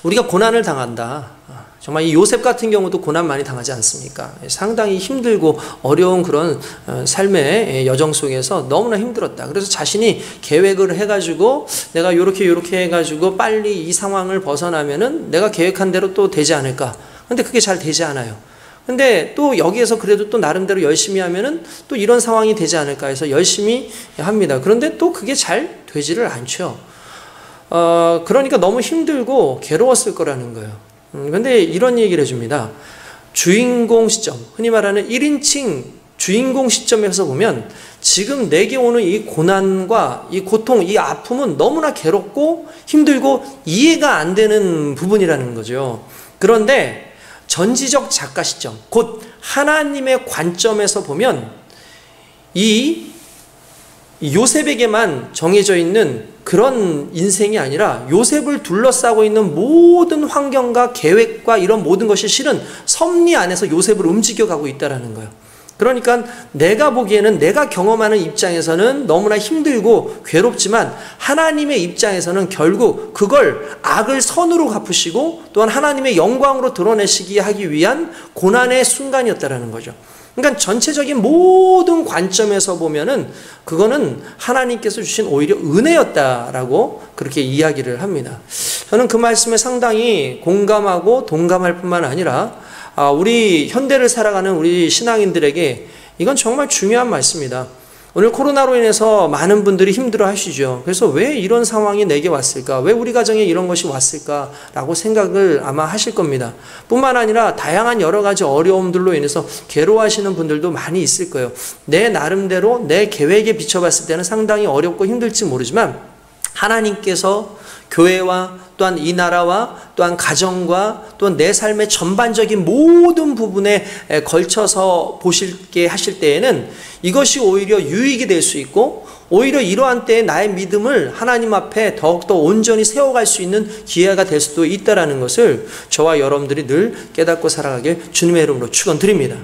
우리가 고난을 당한다. 정말 이 요셉 같은 경우도 고난 많이 당하지 않습니까? 상당히 힘들고 어려운 그런 삶의 여정 속에서 너무나 힘들었다. 그래서 자신이 계획을 해가지고 내가 요렇게 해가지고 빨리 이 상황을 벗어나면은 내가 계획한 대로 또 되지 않을까. 근데 그게 잘 되지 않아요. 근데 또 여기에서 그래도 또 나름대로 열심히 하면은 또 이런 상황이 되지 않을까 해서 열심히 합니다. 그런데 또 그게 잘 되지를 않죠. 그러니까 너무 힘들고 괴로웠을 거라는 거예요. 근데 이런 얘기를 해줍니다. 주인공 시점, 흔히 말하는 1인칭 주인공 시점에서 보면 지금 내게 오는 이 고난과 이 고통, 이 아픔은 너무나 괴롭고 힘들고 이해가 안 되는 부분이라는 거죠. 그런데 전지적 작가 시점, 곧 하나님의 관점에서 보면 이 요셉에게만 정해져 있는 그런 인생이 아니라 요셉을 둘러싸고 있는 모든 환경과 계획과 이런 모든 것이 실은 섭리 안에서 요셉을 움직여가고 있다는 거예요. 그러니까 내가 보기에는, 내가 경험하는 입장에서는 너무나 힘들고 괴롭지만 하나님의 입장에서는 결국 그걸 악을 선으로 갚으시고 또한 하나님의 영광으로 드러내시기 하기 위한 고난의 순간이었다는 거죠. 그러니까 전체적인 모든 관점에서 보면은 그거는 하나님께서 주신 오히려 은혜였다라고 그렇게 이야기를 합니다. 저는 그 말씀에 상당히 공감하고 동감할 뿐만 아니라 우리 현대를 살아가는 우리 신앙인들에게 이건 정말 중요한 말씀이다. 오늘 코로나로 인해서 많은 분들이 힘들어 하시죠. 그래서 왜 이런 상황이 내게 왔을까? 왜 우리 가정에 이런 것이 왔을까? 라고 생각을 아마 하실 겁니다. 뿐만 아니라 다양한 여러 가지 어려움들로 인해서 괴로워하시는 분들도 많이 있을 거예요. 내 나름대로 내 계획에 비춰봤을 때는 상당히 어렵고 힘들지 모르지만 하나님께서 교회와 또한 이 나라와 또한 가정과 또한 내 삶의 전반적인 모든 부분에 걸쳐서 보실게 하실 때에는 이것이 오히려 유익이 될 수 있고 오히려 이러한 때에 나의 믿음을 하나님 앞에 더욱더 온전히 세워갈 수 있는 기회가 될 수도 있다는 것을 저와 여러분들이 늘 깨닫고 살아가길 주님의 이름으로 축원드립니다.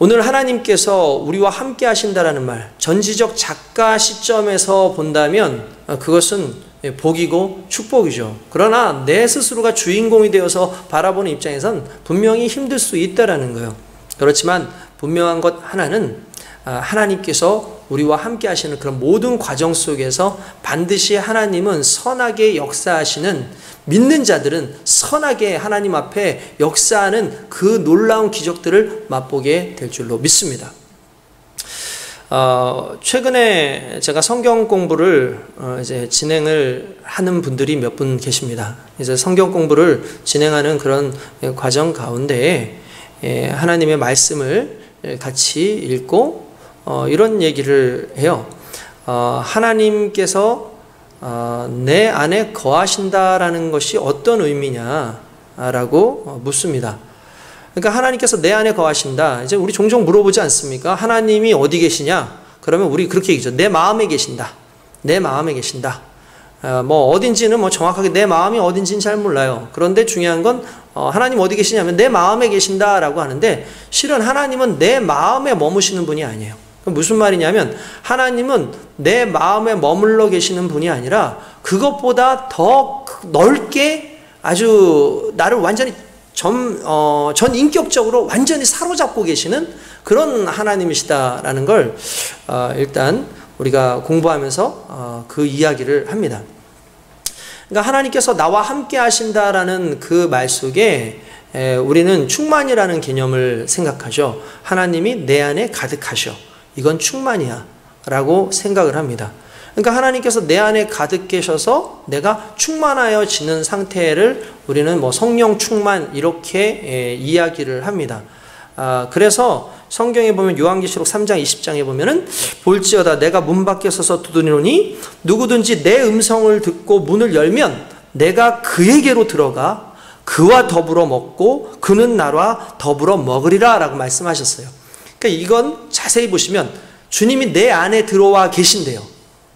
오늘 하나님께서 우리와 함께 하신다라는 말, 전지적 작가 시점에서 본다면 그것은 복이고 축복이죠. 그러나 내 스스로가 주인공이 되어서 바라보는 입장에선 분명히 힘들 수 있다라는 거예요. 그렇지만 분명한 것 하나는 하나님께서 우리와 함께 하시는 그런 모든 과정 속에서 반드시 하나님은 선하게 역사하시는, 믿는 자들은 선하게 하나님 앞에 역사하는 그 놀라운 기적들을 맛보게 될 줄로 믿습니다. 최근에 제가 성경 공부를 이제 진행을 하는 분들이 몇 분 계십니다. 이제 성경 공부를 진행하는 그런 과정 가운데 하나님의 말씀을 같이 읽고 이런 얘기를 해요. 하나님께서 내 안에 거하신다라는 것이 어떤 의미냐라고 묻습니다. 그러니까 하나님께서 내 안에 거하신다. 이제 우리 종종 물어보지 않습니까? 하나님이 어디 계시냐? 그러면 우리 그렇게 얘기죠. 내 마음에 계신다. 내 마음에 계신다. 어딘지는 정확하게 내 마음이 어딘지는 잘 몰라요. 그런데 중요한 건 하나님 어디 계시냐면 내 마음에 계신다라고 하는데 실은 하나님은 내 마음에 머무시는 분이 아니에요. 무슨 말이냐면 하나님은 내 마음에 머물러 계시는 분이 아니라 그것보다 더 넓게 아주 나를 완전히 전 인격적으로 완전히 사로잡고 계시는 그런 하나님이시다라는 걸 일단 우리가 공부하면서 그 이야기를 합니다. 그러니까 하나님께서 나와 함께 하신다라는 그 말 속에 우리는 충만이라는 개념을 생각하죠. 하나님이 내 안에 가득하셔. 이건 충만이야 라고 생각을 합니다. 그러니까 하나님께서 내 안에 가득 계셔서 내가 충만하여지는 상태를 우리는 성령 충만 이렇게 이야기를 합니다. 그래서 성경에 보면 요한계시록 3장 20장에 보면은 볼지어다 내가 문 밖에 서서 두드리노니 누구든지 내 음성을 듣고 문을 열면 내가 그에게로 들어가 그와 더불어 먹고 그는 나와 더불어 먹으리라 라고 말씀하셨어요. 그러니까 이건 자세히 보시면 주님이 내 안에 들어와 계신대요.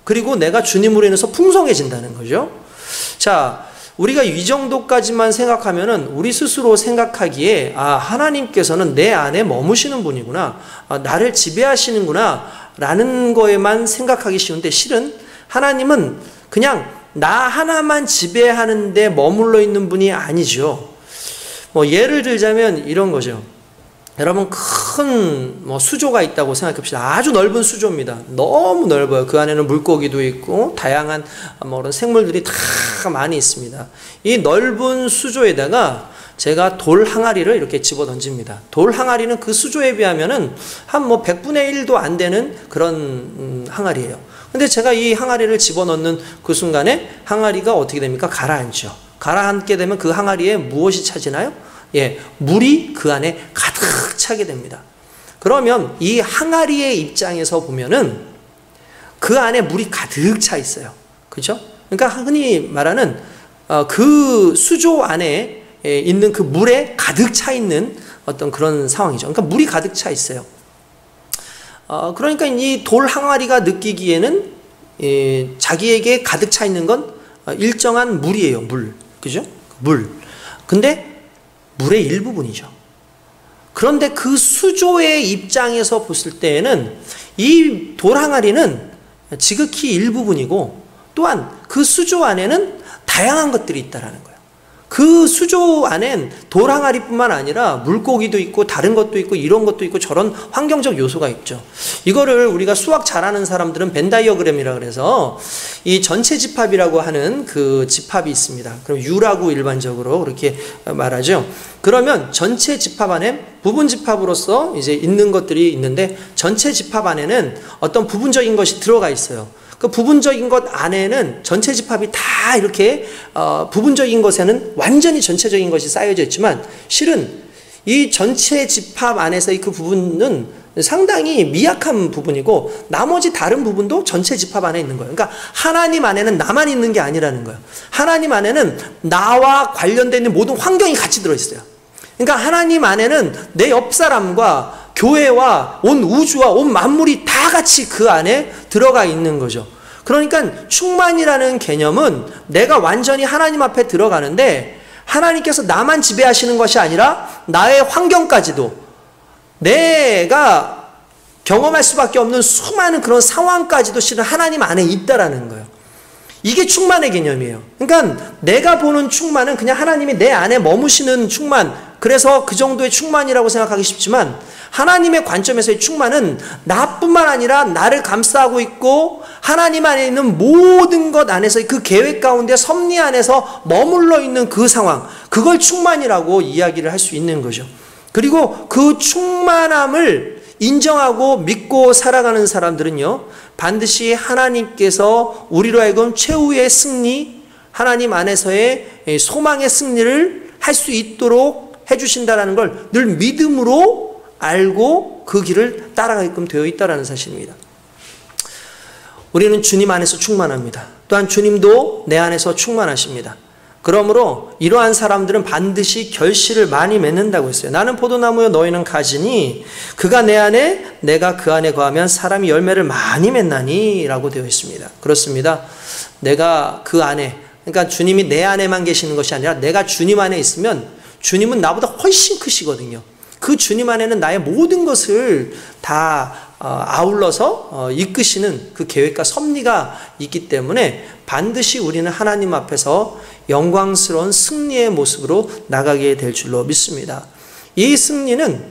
그리고 내가 주님으로 인해서 풍성해진다는 거죠. 자, 우리가 이 정도까지만 생각하면은 우리 스스로 생각하기에 하나님께서는 내 안에 머무시는 분이구나, 나를 지배하시는구나 라는 거에만 생각하기 쉬운데 실은 하나님은 그냥 나 하나만 지배하는 데 머물러 있는 분이 아니죠. 예를 들자면 이런 거죠. 여러분 큰 수조가 있다고 생각합시다. 아주 넓은 수조입니다. 너무 넓어요. 그 안에는 물고기도 있고 다양한 그런 생물들이 다 많이 있습니다. 이 넓은 수조에다가 제가 돌 항아리를 이렇게 집어 던집니다. 돌 항아리는 그 수조에 비하면은 한 100분의 1도 안 되는 그런 항아리예요. 근데 제가 이 항아리를 집어 넣는 그 순간에 항아리가 어떻게 됩니까? 가라앉죠. 가라앉게 되면 그 항아리에 무엇이 차지나요? 물이 그 안에 가득 차게 됩니다. 그러면 이 항아리의 입장에서 보면은 그 안에 물이 가득 차 있어요. 그렇죠? 그러니까 흔히 말하는 그 수조 안에 있는 그 물에 가득 차 있는 어떤 그런 상황이죠. 그러니까 물이 가득 차 있어요. 그러니까 이 돌 항아리가 느끼기에는 자기에게 가득 차 있는 건 일정한 물이에요. 물. 그죠? 물. 근데 물의 일부분이죠. 그런데 그 수조의 입장에서 봤을 때에는 이 돌항아리는 지극히 일부분이고 또한 그 수조 안에는 다양한 것들이 있다라는 거예요. 그 수조 안엔 돌항아리뿐만 아니라 물고기도 있고 다른 것도 있고 이런 것도 있고 저런 환경적 요소가 있죠. 이거를 우리가 수학 잘하는 사람들은 벤 다이어그램이라 그래서 이 전체 집합이라고 하는 그 집합이 있습니다. 그럼 U라고 일반적으로 그렇게 말하죠. 그러면 전체 집합 안에 부분 집합으로서 이제 있는 것들이 있는데 전체 집합 안에는 어떤 부분적인 것이 들어가 있어요. 그 부분적인 것 안에는 전체 집합이 다 이렇게 부분적인 것에는 완전히 전체적인 것이 쌓여져 있지만 실은 이 전체 집합 안에서의 그 부분은 상당히 미약한 부분이고 나머지 다른 부분도 전체 집합 안에 있는 거예요. 그러니까 하나님 안에는 나만 있는 게 아니라는 거예요. 하나님 안에는 나와 관련된 있는 모든 환경이 같이 들어있어요. 그러니까 하나님 안에는 내 옆 사람과 교회와 온 우주와 온 만물이 다 같이 그 안에 들어가 있는 거죠. 그러니까 충만이라는 개념은 내가 완전히 하나님 앞에 들어가는데 하나님께서 나만 지배하시는 것이 아니라 나의 환경까지도 내가 경험할 수밖에 없는 수많은 그런 상황까지도 실은 하나님 안에 있다라는 거예요. 이게 충만의 개념이에요. 그러니까 내가 보는 충만은 그냥 하나님이 내 안에 머무시는 충만, 그래서 그 정도의 충만이라고 생각하기 쉽지만 하나님의 관점에서의 충만은 나뿐만 아니라 나를 감싸고 있고 하나님 안에 있는 모든 것 안에서의 그 계획 가운데 섭리 안에서 머물러 있는 그 상황, 그걸 충만이라고 이야기를 할 수 있는 거죠. 그리고 그 충만함을 인정하고 믿고 살아가는 사람들은요, 반드시 하나님께서 우리로 하여금 최후의 승리, 하나님 안에서의 소망의 승리를 할 수 있도록 해주신다는 걸 늘 믿음으로 알고 그 길을 따라가게끔 되어 있다는 사실입니다. 우리는 주님 안에서 충만합니다. 또한 주님도 내 안에서 충만하십니다. 그러므로 이러한 사람들은 반드시 결실을 많이 맺는다고 했어요. 나는 포도나무요 너희는 가지니 그가 내 안에 내가 그 안에 거하면 사람이 열매를 많이 맺나니 라고 되어 있습니다. 그렇습니다. 내가 그 안에, 그러니까 주님이 내 안에만 계시는 것이 아니라 내가 주님 안에 있으면 주님은 나보다 훨씬 크시거든요. 그 주님 안에는 나의 모든 것을 다 아울러서 이끄시는 그 계획과 섭리가 있기 때문에 반드시 우리는 하나님 앞에서 영광스러운 승리의 모습으로 나가게 될 줄로 믿습니다. 이 승리는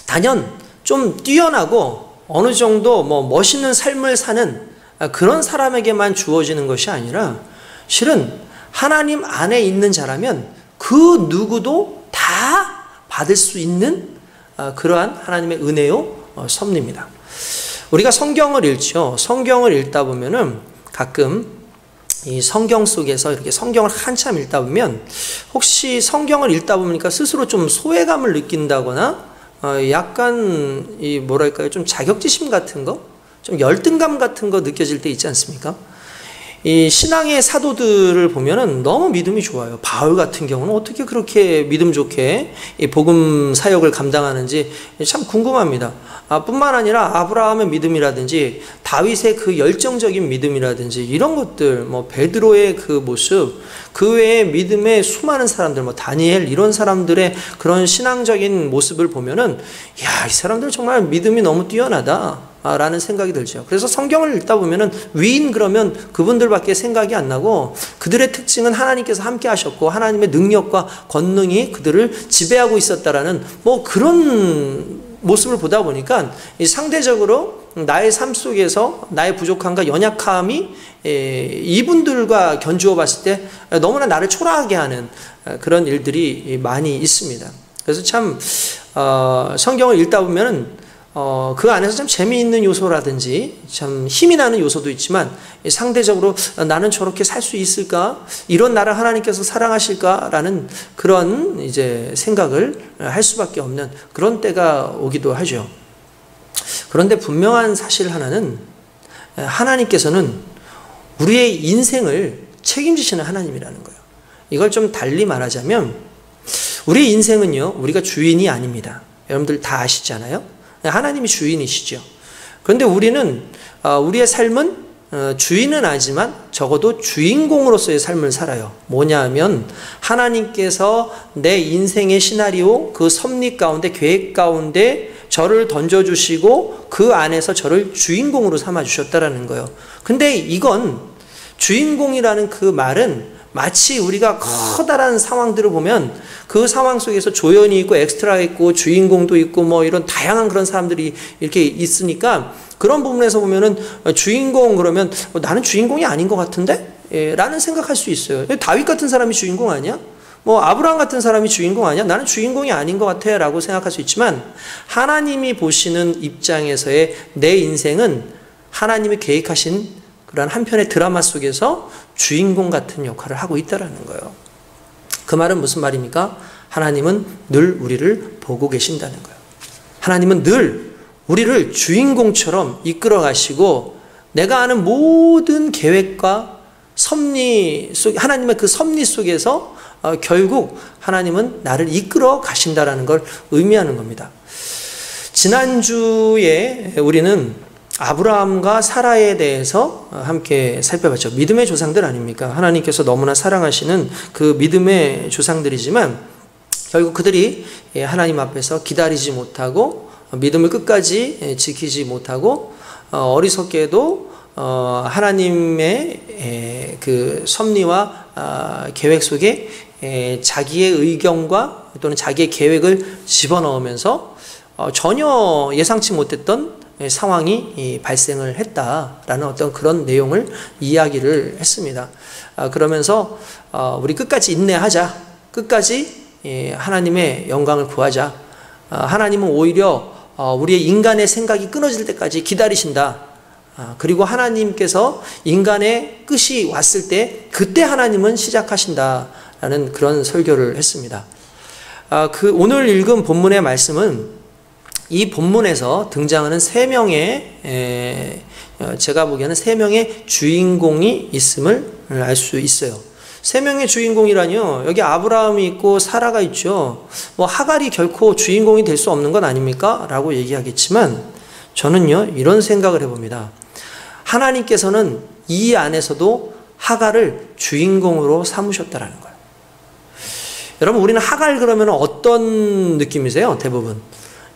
단연 좀 뛰어나고 어느 정도 멋있는 삶을 사는 그런 사람에게만 주어지는 것이 아니라 실은 하나님 안에 있는 자라면 그 누구도 다 받을 수 있는 그러한 하나님의 은혜요 섭리입니다. 우리가 성경을 읽죠. 성경을 읽다 보면은 가끔 이 성경 속에서 이렇게 성경을 한참 읽다 보면 혹시 성경을 읽다 보니까 스스로 좀 소외감을 느낀다거나 약간 이 뭐랄까요, 좀 자격지심 같은 거, 좀 열등감 같은 거 느껴질 때 있지 않습니까? 이 신앙의 사도들을 보면은 너무 믿음이 좋아요. 바울 같은 경우는 어떻게 그렇게 믿음 좋게 이 복음 사역을 감당하는지 참 궁금합니다. 뿐만 아니라 아브라함의 믿음이라든지 다윗의 그 열정적인 믿음이라든지 이런 것들, 베드로의 그 모습, 그 외에 믿음의 수많은 사람들, 다니엘 이런 사람들의 그런 신앙적인 모습을 보면은 야, 이 사람들 정말 믿음이 너무 뛰어나다 라는 생각이 들죠. 그래서 성경을 읽다 보면은 위인 그러면 그분들밖에 생각이 안 나고 그들의 특징은 하나님께서 함께 하셨고 하나님의 능력과 권능이 그들을 지배하고 있었다라는 그런 모습을 보다 보니까 상대적으로 나의 삶 속에서 나의 부족함과 연약함이 이분들과 견주어 봤을 때 너무나 나를 초라하게 하는 그런 일들이 많이 있습니다. 그래서 참 성경을 읽다 보면은 그 안에서 참 재미있는 요소라든지 참 힘이 나는 요소도 있지만 상대적으로 나는 저렇게 살 수 있을까? 이런 나를 하나님께서 사랑하실까라는 그런 이제 생각을 할 수밖에 없는 그런 때가 오기도 하죠. 그런데 분명한 사실 하나는 하나님께서는 우리의 인생을 책임지시는 하나님이라는 거예요. 이걸 좀 달리 말하자면 우리의 인생은요, 우리가 주인이 아닙니다. 여러분들 다 아시잖아요. 하나님이 주인이시죠. 그런데 우리는 우리의 삶은 주인은 아니지만 적어도 주인공으로서의 삶을 살아요. 뭐냐 하면 하나님께서 내 인생의 시나리오, 그 섭리 가운데, 계획 가운데 저를 던져주시고 그 안에서 저를 주인공으로 삼아주셨다라는 거예요. 근데 이건 주인공이라는 그 말은 마치 우리가 커다란 상황들을 보면 그 상황 속에서 조연이 있고 엑스트라 있고 주인공도 있고 뭐 이런 다양한 그런 사람들이 이렇게 있으니까 그런 부분에서 보면은 주인공 그러면 나는 주인공이 아닌 것 같은데? 라는 생각할 수 있어요. 다윗 같은 사람이 주인공 아니야? 뭐 아브라함 같은 사람이 주인공 아니야? 나는 주인공이 아닌 것 같아 라고 생각할 수 있지만 하나님이 보시는 입장에서의 내 인생은 하나님이 계획하신 그런 한편의 드라마 속에서 주인공 같은 역할을 하고 있다는 거예요. 그 말은 무슨 말입니까? 하나님은 늘 우리를 보고 계신다는 거예요. 하나님은 늘 우리를 주인공처럼 이끌어 가시고 내가 아는 모든 계획과 섭리 속, 하나님의 그 섭리 속에서 결국 하나님은 나를 이끌어 가신다라는 걸 의미하는 겁니다. 지난주에 우리는 아브라함과 사라에 대해서 함께 살펴봤죠. 믿음의 조상들 아닙니까? 하나님께서 너무나 사랑하시는 그 믿음의 조상들이지만 결국 그들이 하나님 앞에서 기다리지 못하고 믿음을 끝까지 지키지 못하고 어리석게도 하나님의 그 섭리와 계획 속에 자기의 의견과 또는 자기의 계획을 집어넣으면서 전혀 예상치 못했던 상황이 발생을 했다라는 어떤 그런 내용을 이야기를 했습니다. 그러면서 우리 끝까지 인내하자. 끝까지 하나님의 영광을 구하자. 하나님은 오히려 우리의 인간의 생각이 끊어질 때까지 기다리신다. 그리고 하나님께서 인간의 끝이 왔을 때 그때 하나님은 시작하신다라는 그런 설교를 했습니다. 오늘 읽은 본문의 말씀은 이 본문에서 등장하는 세 명의 제가 보기에는 세 명의 주인공이 있음을 알 수 있어요. 세 명의 주인공이라니요. 여기 아브라함이 있고 사라가 있죠. 뭐 하갈이 결코 주인공이 될 수 없는 것 아닙니까? 라고 얘기하겠지만 저는요 이런 생각을 해봅니다. 하나님께서는 이 안에서도 하갈을 주인공으로 삼으셨다라는 거예요. 여러분 우리는 하갈 그러면 어떤 느낌이세요? 대부분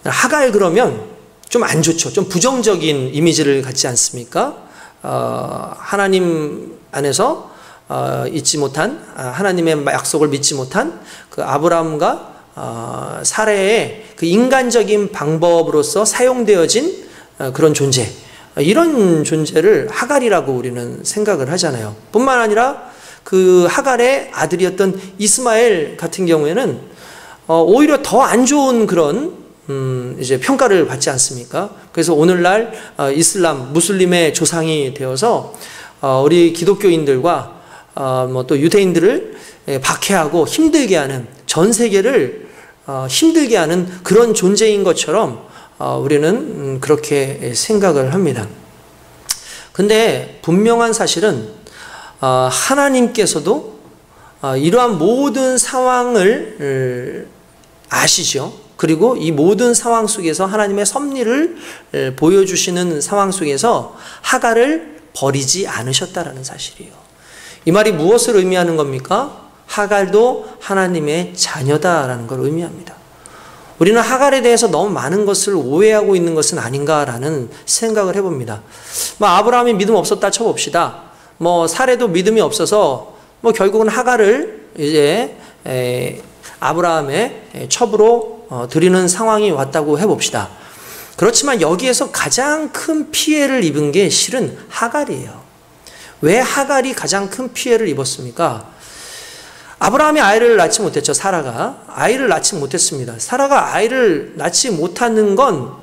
하갈 그러면 좀 안 좋죠. 좀 부정적인 이미지를 갖지 않습니까? 하나님 안에서 잊지 못한 하나님의 약속을 믿지 못한 그 아브라함과 사레의 그 인간적인 방법으로서 사용되어진 그런 존재, 이런 존재를 하갈이라고 우리는 생각을 하잖아요. 뿐만 아니라 그 하갈의 아들이었던 이스마엘 같은 경우에는 오히려 더 안 좋은 그런 이제 평가를 받지 않습니까? 그래서 오늘날 이슬람, 무슬림의 조상이 되어서 우리 기독교인들과 뭐 또 유대인들을 박해하고 힘들게 하는, 전 세계를 힘들게 하는 그런 존재인 것처럼 우리는 그렇게 생각을 합니다. 근데 분명한 사실은 하나님께서도 이러한 모든 상황을 아시죠. 그리고 이 모든 상황 속에서 하나님의 섭리를 보여주시는 상황 속에서 하갈을 버리지 않으셨다라는 사실이에요. 이 말이 무엇을 의미하는 겁니까? 하갈도 하나님의 자녀다라는 걸 의미합니다. 우리는 하갈에 대해서 너무 많은 것을 오해하고 있는 것은 아닌가라는 생각을 해봅니다. 뭐 아브라함이 믿음 없었다 쳐봅시다. 뭐 사레도 믿음이 없어서 뭐 결국은 하갈을 이제 아브라함의 첩으로 드리는 상황이 왔다고 해봅시다. 그렇지만 여기에서 가장 큰 피해를 입은 게 실은 하갈이에요. 왜 하갈이 가장 큰 피해를 입었습니까? 아브라함이 아이를 낳지 못했죠. 사라가 아이를 낳지 못했습니다. 사라가 아이를 낳지 못하는 건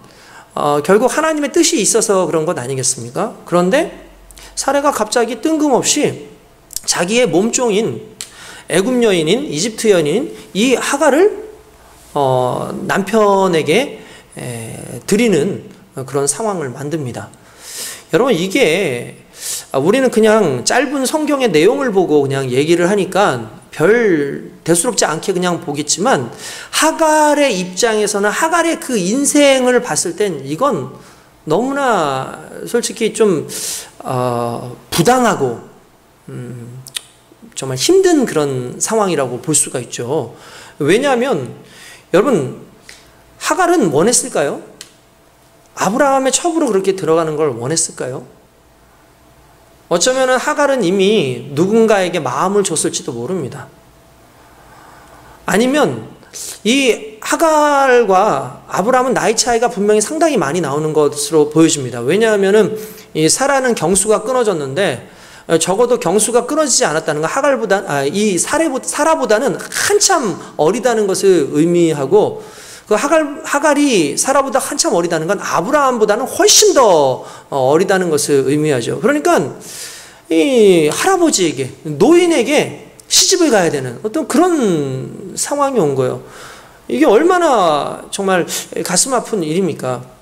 결국 하나님의 뜻이 있어서 그런 것 아니겠습니까? 그런데 사라가 갑자기 뜬금없이 자기의 몸종인 애굽 여인인 이집트 여인인 이 하갈을 남편에게 드리는 그런 상황을 만듭니다. 여러분 이게 우리는 그냥 짧은 성경의 내용을 보고 그냥 얘기를 하니까 별 대수롭지 않게 그냥 보겠지만 하갈의 입장에서는 하갈의 그 인생을 봤을 땐 이건 너무나 솔직히 좀 부당하고 정말 힘든 그런 상황이라고 볼 수가 있죠. 왜냐하면 여러분, 하갈은 원했을까요? 아브라함의 첩으로 그렇게 들어가는 걸 원했을까요? 어쩌면 하갈은 이미 누군가에게 마음을 줬을지도 모릅니다. 아니면 이 하갈과 아브라함은 나이 차이가 분명히 상당히 많이 나오는 것으로 보여집니다. 왜냐하면 이 사라는 경수가 끊어졌는데 적어도 경수가 끊어지지 않았다는 거, 이 사라보다는 한참 어리다는 것을 의미하고, 그 하갈이 사라보다 한참 어리다는 건 아브라함보다는 훨씬 더 어리다는 것을 의미하죠. 그러니까 이 할아버지에게, 노인에게 시집을 가야 되는 어떤 그런 상황이 온 거예요. 이게 얼마나 정말 가슴 아픈 일입니까?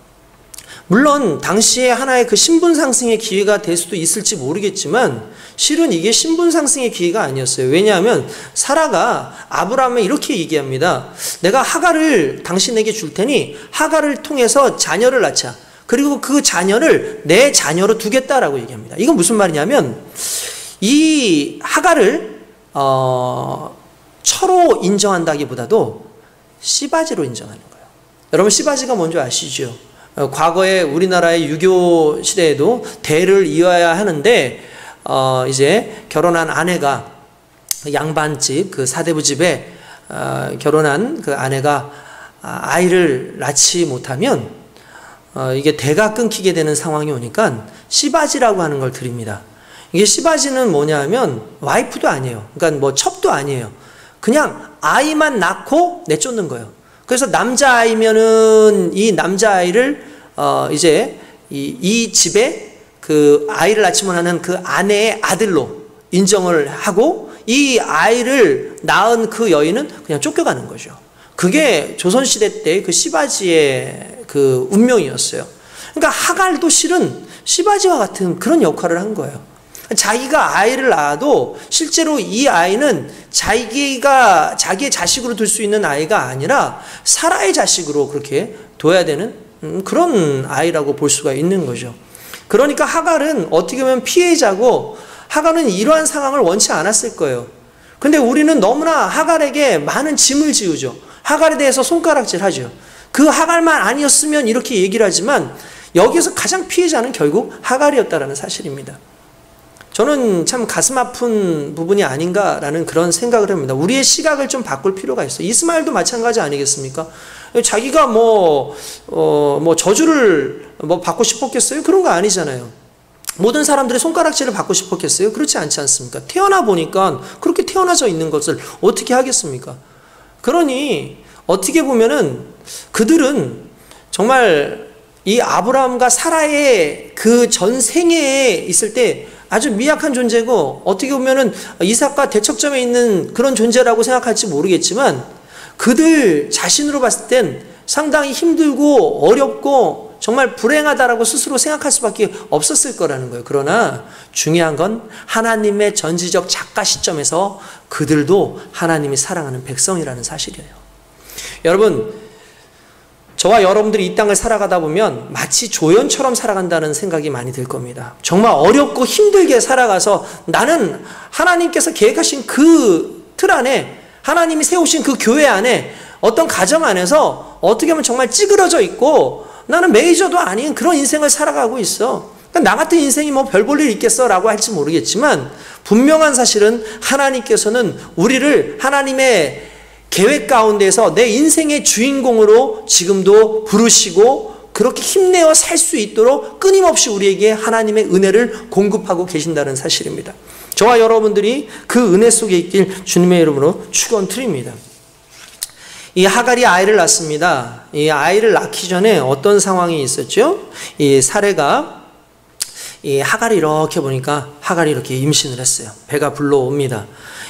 물론 당시에 하나의 그 신분 상승의 기회가 될 수도 있을지 모르겠지만 실은 이게 신분 상승의 기회가 아니었어요. 왜냐하면 사라가 아브라함에 이렇게 얘기합니다. 내가 하갈을 당신에게 줄 테니 하갈을 통해서 자녀를 낳자. 그리고 그 자녀를 내 자녀로 두겠다라고 얘기합니다. 이건 무슨 말이냐면 이 하갈을 처로 인정한다기보다도 씨바지로 인정하는 거예요. 여러분, 씨바지가 뭔지 아시죠? 과거에 우리나라의 유교 시대에도 대를 이어야 하는데 이제 결혼한 아내가 양반집, 그 사대부 집에 결혼한 그 아내가 아이를 낳지 못하면 이게 대가 끊기게 되는 상황이 오니까 씨바지라고 하는 걸 드립니다. 이게 씨바지는 뭐냐 하면 와이프도 아니에요. 그러니까 뭐 첩도 아니에요. 그냥 아이만 낳고 내쫓는 거예요. 그래서 남자아이면은 이 남자아이를 이제 이 집에 그 아이를 낳지 못하는 그 아내의 아들로 인정을 하고 이 아이를 낳은 그 여인은 그냥 쫓겨가는 거죠. 그게 조선시대 때 그 씨바지의 그 운명이었어요. 그러니까 하갈도 실은 씨바지와 같은 그런 역할을 한 거예요. 자기가 아이를 낳아도 실제로 이 아이는 자기의 자식으로 둘 수 있는 아이가 아니라 사라의 자식으로 그렇게 둬야 되는 그런 아이라고 볼 수가 있는 거죠. 그러니까 하갈은 어떻게 보면 피해자고, 하갈은 이러한 상황을 원치 않았을 거예요. 근데 우리는 너무나 하갈에게 많은 짐을 지우죠. 하갈에 대해서 손가락질하죠. 그 하갈만 아니었으면 이렇게 얘기를 하지만 여기서 가장 피해자는 결국 하갈이었다라는 사실입니다. 저는 참 가슴 아픈 부분이 아닌가라는 그런 생각을 합니다. 우리의 시각을 좀 바꿀 필요가 있어요. 이스마엘도 마찬가지 아니겠습니까? 자기가 저주를 받고 싶었겠어요? 그런 거 아니잖아요. 모든 사람들의 손가락질을 받고 싶었겠어요? 그렇지 않지 않습니까? 태어나 보니까 그렇게 태어나져 있는 것을 어떻게 하겠습니까? 그러니 어떻게 보면은 그들은 정말 이 아브라함과 사라의 그 전 생애에 있을 때 아주 미약한 존재고, 어떻게 보면은 이삭과 대척점에 있는 그런 존재라고 생각할지 모르겠지만 그들 자신으로 봤을 땐 상당히 힘들고 어렵고 정말 불행하다라고 스스로 생각할 수밖에 없었을 거라는 거예요. 그러나 중요한 건 하나님의 전지적 작가 시점에서 그들도 하나님이 사랑하는 백성이라는 사실이에요. 여러분, 저와 여러분들이 이 땅을 살아가다 보면 마치 조연처럼 살아간다는 생각이 많이 들 겁니다. 정말 어렵고 힘들게 살아가서 나는 하나님께서 계획하신 그 틀 안에, 하나님이 세우신 그 교회 안에, 어떤 가정 안에서 어떻게 보면 정말 찌그러져 있고 나는 메이저도 아닌 그런 인생을 살아가고 있어. 그러니까 나 같은 인생이 뭐 별 볼 일 있겠어 라고 할지 모르겠지만 분명한 사실은 하나님께서는 우리를 하나님의 계획 가운데서 내 인생의 주인공으로 지금도 부르시고 그렇게 힘내어 살 수 있도록 끊임없이 우리에게 하나님의 은혜를 공급하고 계신다는 사실입니다. 저와 여러분들이 그 은혜 속에 있길 주님의 이름으로 축원드립니다. 이 하갈이 아이를 낳습니다. 이 아이를 낳기 전에 어떤 상황이 있었죠? 이 사례가, 이 하갈이 이렇게 보니까 하갈이 이렇게 임신을 했어요. 배가 불러옵니다.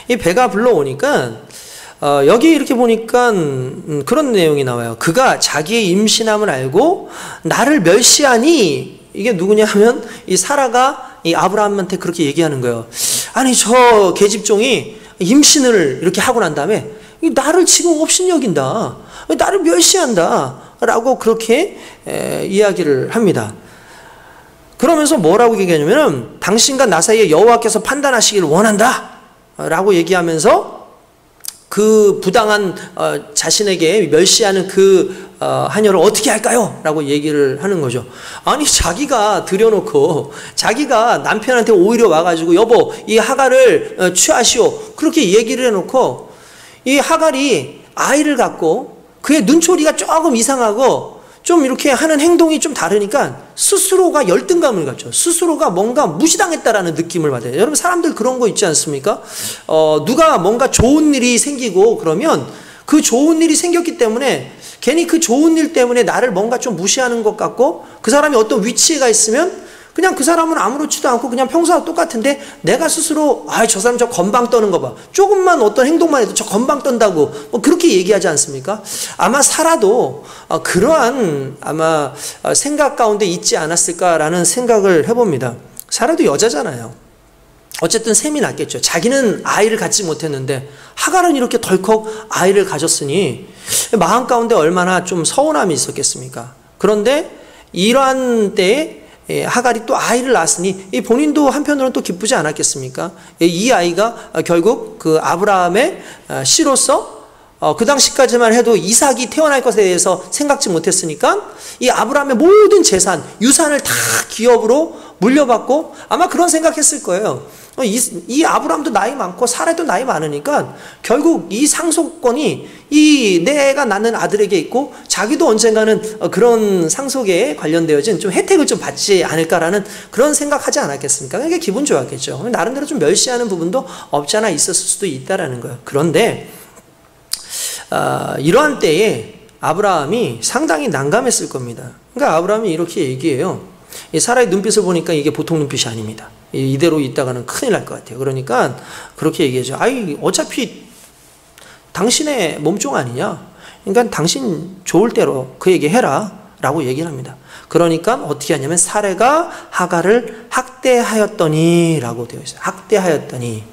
이 배가 불러오니까 여기 이렇게 보니까 그런 내용이 나와요. 그가 자기의 임신함을 알고 나를 멸시하니, 이게 누구냐 하면 이 사라가 이 아브라함한테 그렇게 얘기하는 거예요. 아니, 저 계집종이 임신을 이렇게 하고 난 다음에 나를 지금 업신여긴다, 나를 멸시한다 라고 그렇게 이야기를 합니다. 그러면서 뭐라고 얘기하냐면은 당신과 나 사이에 여호와께서 판단하시기를 원한다 라고 얘기하면서 그 부당한 자신에게 멸시하는 그 하녀를 어떻게 할까요? 라고 얘기를 하는 거죠. 아니 자기가 들여놓고 자기가 남편한테 오히려 와가지고 여보 이 하갈을 취하시오 그렇게 얘기를 해놓고 이 하갈이 아이를 갖고 그의 눈초리가 조금 이상하고 좀 이렇게 하는 행동이 좀 다르니까 스스로가 열등감을 갖죠. 스스로가 뭔가 무시당했다라는 느낌을 받아요. 여러분 사람들 그런 거 있지 않습니까? 누가 뭔가 좋은 일이 생기고 그러면 그 좋은 일이 생겼기 때문에 괜히 그 좋은 일 때문에 나를 뭔가 좀 무시하는 것 같고 그 사람이 어떤 위치에 가 있으면 그냥 그 사람은 아무렇지도 않고 그냥 평소와 똑같은데 내가 스스로 저 사람 저 건방 떠는 거 봐. 조금만 어떤 행동만 해도 저 건방 떤다고 뭐 그렇게 얘기하지 않습니까? 아마 살아도 그러한 아마 생각 가운데 있지 않았을까라는 생각을 해봅니다. 살아도 여자잖아요. 어쨌든 셈이 났겠죠. 자기는 아이를 갖지 못했는데 하갈은 이렇게 덜컥 아이를 가졌으니 마음 가운데 얼마나 좀 서운함이 있었겠습니까? 그런데 이러한 때에 하갈이 또 아이를 낳았으니 본인도 한편으로는 또 기쁘지 않았겠습니까? 이 아이가 결국 그 아브라함의 씨로서 그 당시까지만 해도 이삭이 태어날 것에 대해서 생각지 못했으니까 이 아브라함의 모든 재산, 유산을 다 기업으로 물려받고 아마 그런 생각했을 거예요. 이 아브라함도 나이 많고 사라도 나이 많으니까 결국 이 상속권이 이 내가 낳는 아들에게 있고 자기도 언젠가는 그런 상속에 관련되어진 좀 혜택을 좀 받지 않을까라는 그런 생각하지 않았겠습니까? 그게 기분 좋았겠죠. 나름대로 좀 멸시하는 부분도 없지 않아 있었을 수도 있다라는 거예요. 그런데 이러한 때에 아브라함이 상당히 난감했을 겁니다. 그러니까 아브라함이 이렇게 얘기해요. 사라의 눈빛을 보니까 이게 보통 눈빛이 아닙니다. 이대로 있다가는 큰일 날 것 같아요. 그러니까 그렇게 얘기하죠. 어차피 당신의 몸종 아니냐? 그러니까 당신 좋을 대로 그에게 해라 라고 얘기를 합니다. 그러니까 어떻게 하냐면 사라가 하갈을 학대하였더니 라고 되어 있어요. 학대하였더니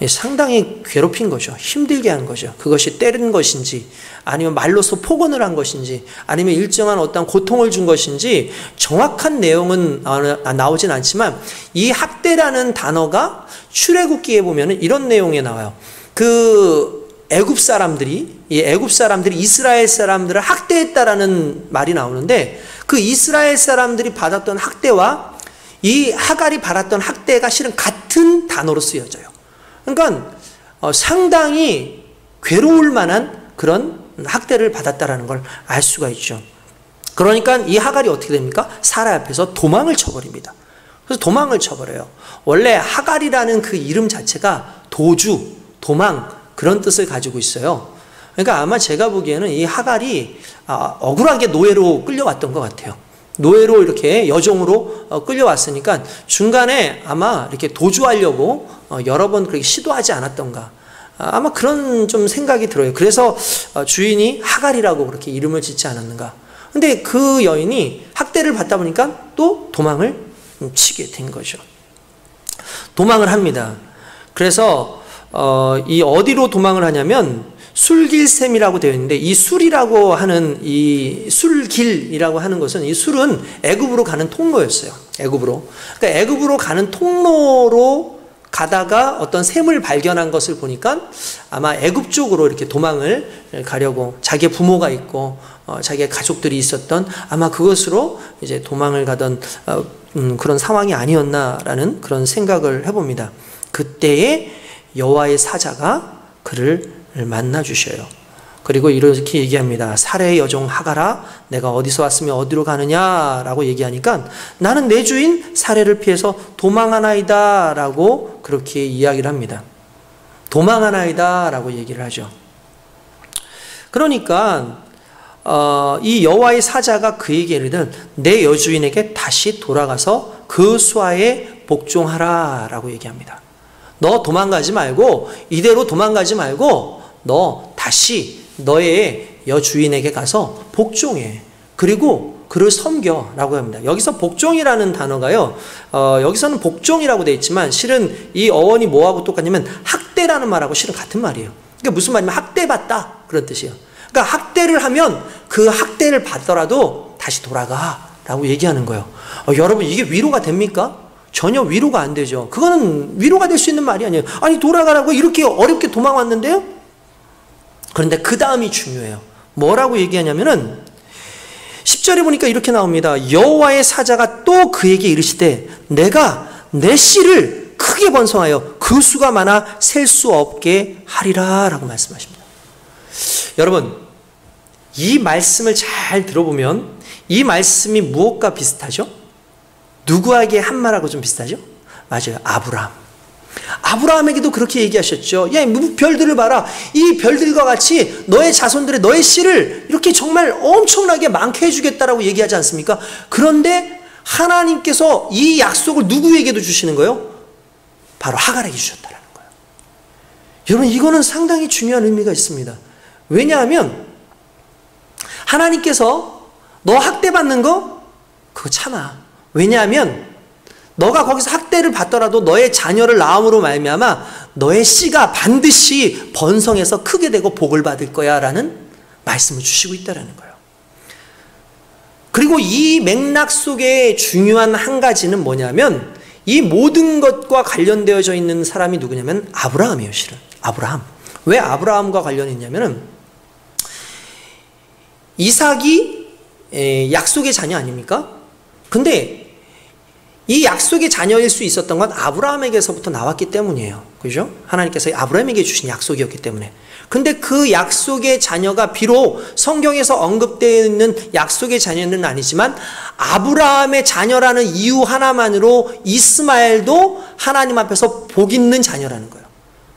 상당히 괴롭힌 거죠. 힘들게 한 거죠. 그것이 때린 것인지 아니면 말로서 폭언을 한 것인지 아니면 일정한 어떤 고통을 준 것인지 정확한 내용은 나오진 않지만 이 학대라는 단어가 출애굽기에 보면 이런 내용에 나와요. 그 애굽 사람들이 이스라엘 사람들을 학대했다라는 말이 나오는데 그 이스라엘 사람들이 받았던 학대와 이 하갈이 받았던 학대가 실은 같은 단어로 쓰여져요. 그러니까 상당히 괴로울 만한 그런 학대를 받았다라는 걸 알 수가 있죠. 그러니까 이 하갈이 어떻게 됩니까? 사라 앞에서 도망을 쳐버립니다. 그래서 도망을 쳐버려요. 원래 하갈이라는 그 이름 자체가 도주, 도망 그런 뜻을 가지고 있어요. 그러니까 아마 제가 보기에는 이 하갈이 억울하게 노예로 끌려왔던 것 같아요. 노예로 이렇게 여종으로 끌려왔으니까 중간에 아마 이렇게 도주하려고 여러 번 그렇게 시도하지 않았던가. 아마 그런 좀 생각이 들어요. 그래서 주인이 하갈이라고 그렇게 이름을 짓지 않았는가. 근데 그 여인이 학대를 받다 보니까 또 도망을 치게 된 거죠. 도망을 합니다. 그래서 이 어디로 도망을 하냐면 술길샘이라고 되어 있는데 이 술이라고 하는 이 술길이라고 하는 것은 이 술은 애굽으로 가는 통로였어요. 애굽으로. 그러니까 애굽으로 가는 통로로 가다가 어떤 샘을 발견한 것을 보니까 아마 애굽 쪽으로 이렇게 도망을 가려고 자기의 부모가 있고 자기의 가족들이 있었던 아마 그것으로 이제 도망을 가던 그런 상황이 아니었나라는 그런 생각을 해봅니다. 그때에 여호와의 사자가 그를 만나 주셔요. 그리고 이렇게 얘기합니다. 사라의 여종 하갈아, 내가 어디서 왔으며 어디로 가느냐라고 얘기하니까 나는 내 주인 사라를 피해서 도망하나이다라고 그렇게 이야기를 합니다. 도망하나이다라고 얘기를 하죠. 그러니까 이 여호와의 사자가 그에게 이르되 내 여주인에게 다시 돌아가서 그 수하에 복종하라라고 얘기합니다. 너 도망가지 말고 이대로 도망가지 말고 너 다시 너의 여주인에게 가서 복종해. 그리고 그를 섬겨라고 합니다. 여기서 복종이라는 단어가요. 여기서는 복종이라고 되어 있지만 실은 이 어원이 뭐하고 똑같냐면 학대라는 말하고 실은 같은 말이에요. 그러니까 무슨 말이냐면 학대받다 그런 뜻이에요. 그러니까 학대를 하면 그 학대를 받더라도 다시 돌아가라고 얘기하는 거예요. 여러분 이게 위로가 됩니까? 전혀 위로가 안 되죠. 그거는 위로가 될 수 있는 말이 아니에요. 아니 돌아가라고 이렇게 어렵게 도망왔는데요? 그런데 그 다음이 중요해요. 뭐라고 얘기하냐면은 10절에 보니까 이렇게 나옵니다. 여호와의 사자가 또 그에게 이르시되 내가 내 씨를 크게 번성하여 그 수가 많아 셀 수 없게 하리라 라고 말씀하십니다. 여러분 이 말씀을 잘 들어보면 이 말씀이 무엇과 비슷하죠? 누구에게 한 말하고 좀 비슷하죠? 맞아요. 아브라함에게도 그렇게 얘기하셨죠. 야, 별들을 봐라. 이 별들과 같이 너의 자손들의 너의 씨를 이렇게 정말 엄청나게 많게 해주겠다라고 얘기하지 않습니까? 그런데 하나님께서 이 약속을 누구에게도 주시는 거예요? 바로 하갈에게 주셨다는 거예요. 여러분 이거는 상당히 중요한 의미가 있습니다. 왜냐하면 하나님께서 너 학대받는 거 그거 참아. 왜냐하면 너가 거기서 학대를 받더라도 너의 자녀를 낳음으로 말미암아 너의 씨가 반드시 번성해서 크게 되고 복을 받을 거야 라는 말씀을 주시고 있다는 거예요. 그리고 이 맥락 속에 중요한 한 가지는 뭐냐면 이 모든 것과 관련되어져 있는 사람이 누구냐면 아브라함이에요. 실은 아브라함. 왜 아브라함과 관련있냐면은 이삭이 약속의 자녀 아닙니까? 근데 이 약속의 자녀일 수 있었던 건 아브라함에게서부터 나왔기 때문이에요. 그죠? 하나님께서 아브라함에게 주신 약속이었기 때문에. 근데 그 약속의 자녀가 비록 성경에서 언급되어 있는 약속의 자녀는 아니지만 아브라함의 자녀라는 이유 하나만으로 이스마엘도 하나님 앞에서 복 있는 자녀라는 거예요.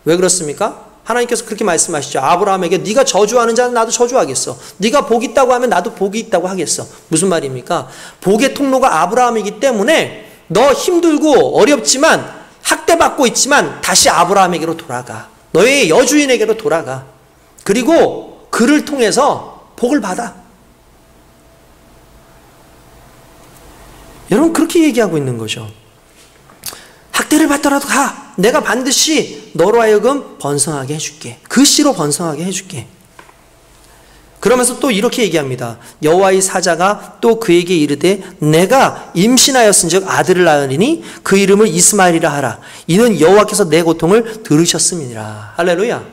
왜 그렇습니까? 하나님께서 그렇게 말씀하시죠. 아브라함에게 네가 저주하는 자는 나도 저주하겠어. 네가 복 있다고 하면 나도 복이 있다고 하겠어. 무슨 말입니까? 복의 통로가 아브라함이기 때문에 너 힘들고 어렵지만 학대받고 있지만 다시 아브라함에게로 돌아가. 너의 여주인에게로 돌아가. 그리고 그를 통해서 복을 받아. 여러분 그렇게 얘기하고 있는 거죠. 학대를 받더라도 가. 내가 반드시 너로 하여금 번성하게 해줄게. 그 씨로 번성하게 해줄게. 그러면서 또 이렇게 얘기합니다. 여호와의 사자가 또 그에게 이르되 내가 임신하였은즉 아들을 낳으리니 그 이름을 이스마엘이라 하라. 이는 여호와께서 내 고통을 들으셨음이니라. 할렐루야.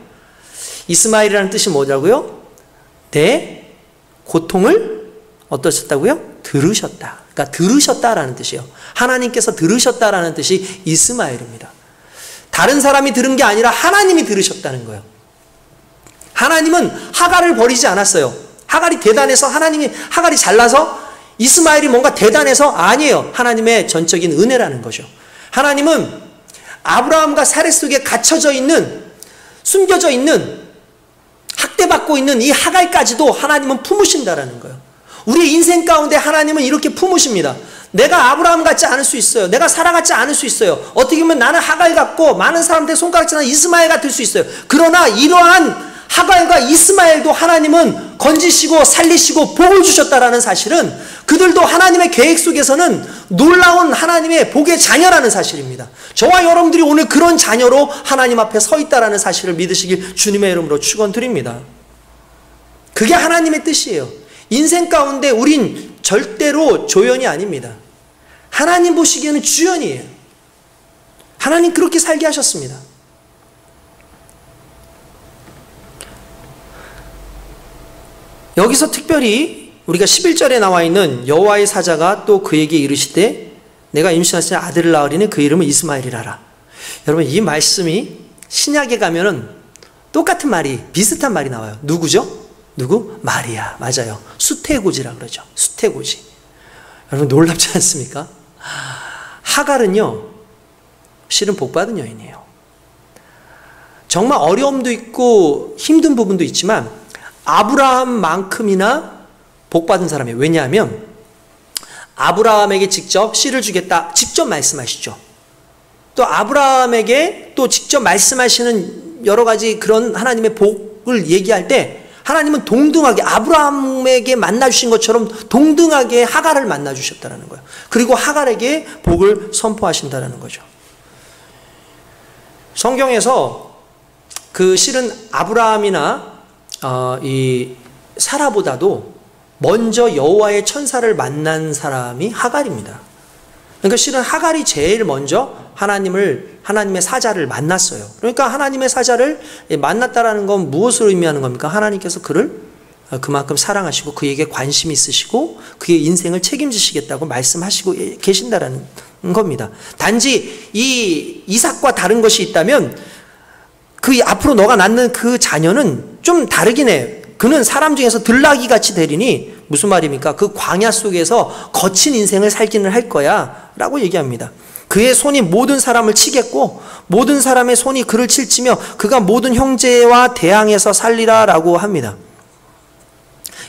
이스마엘이라는 뜻이 뭐라고요? 내 고통을 어떠셨다고요? 들으셨다. 그러니까 들으셨다라는 뜻이에요. 하나님께서 들으셨다라는 뜻이 이스마엘입니다. 다른 사람이 들은 게 아니라 하나님이 들으셨다는 거예요. 하나님은 하갈을 버리지 않았어요. 하갈이 대단해서 하나님이 하갈이 잘나서 이스마엘이 뭔가 대단해서 아니에요. 하나님의 전적인 은혜라는 거죠. 하나님은 아브라함과 사레 속에 갇혀져 있는 숨겨져 있는 학대받고 있는 이 하갈까지도 하나님은 품으신다라는 거예요. 우리의 인생 가운데 하나님은 이렇게 품으십니다. 내가 아브라함 같지 않을 수 있어요. 내가 사라 같지 않을 수 있어요. 어떻게 보면 나는 하갈 같고 많은 사람들의 손가락질하는 이스마엘 같을 수 있어요. 그러나 이러한 하갈과 이스마엘도 하나님은 건지시고 살리시고 복을 주셨다라는 사실은 그들도 하나님의 계획 속에서는 놀라운 하나님의 복의 자녀라는 사실입니다. 저와 여러분들이 오늘 그런 자녀로 하나님 앞에 서 있다라는 사실을 믿으시길 주님의 이름으로 축원드립니다. 그게 하나님의 뜻이에요. 인생 가운데 우린 절대로 조연이 아닙니다. 하나님 보시기에는 주연이에요. 하나님 그렇게 살게 하셨습니다. 여기서 특별히 우리가 11절에 나와 있는 여호와의 사자가 또 그에게 이르시되 내가 임신하신 아들을 낳으리니 그 이름은 이스마엘이라라. 여러분 이 말씀이 신약에 가면은 똑같은 말이 비슷한 말이 나와요. 누구죠? 누구? 마리아. 맞아요. 수태고지라 그러죠. 수태고지. 여러분 놀랍지 않습니까? 하갈은요 실은 복받은 여인이에요. 정말 어려움도 있고 힘든 부분도 있지만 아브라함만큼이나 복받은 사람이에요. 왜냐하면 아브라함에게 직접 씨를 주겠다 직접 말씀하시죠. 또 아브라함에게 또 직접 말씀하시는 여러 가지 그런 하나님의 복을 얘기할 때 하나님은 동등하게 아브라함에게 만나주신 것처럼 동등하게 하갈을 만나주셨다는 거예요. 그리고 하갈에게 복을 선포하신다는 거죠. 성경에서 그 실은 아브라함이나 이 사라보다도 먼저 여호와의 천사를 만난 사람이 하갈입니다. 그러니까 실은 하갈이 제일 먼저 하나님의 사자를 만났어요. 그러니까 하나님의 사자를 만났다라는 건 무엇을 의미하는 겁니까? 하나님께서 그를 그만큼 사랑하시고 그에게 관심이 있으시고 그의 인생을 책임지시겠다고 말씀하시고 계신다라는 겁니다. 단지 이 이삭과 다른 것이 있다면 그 앞으로 너가 낳는 그 자녀는 좀 다르긴 해. 그는 사람 중에서 들나귀 같이 되리니 무슨 말입니까? 그 광야 속에서 거친 인생을 살기는 할 거야 라고 얘기합니다. 그의 손이 모든 사람을 치겠고 모든 사람의 손이 그를 칠지며 그가 모든 형제와 대항해서 살리라 라고 합니다.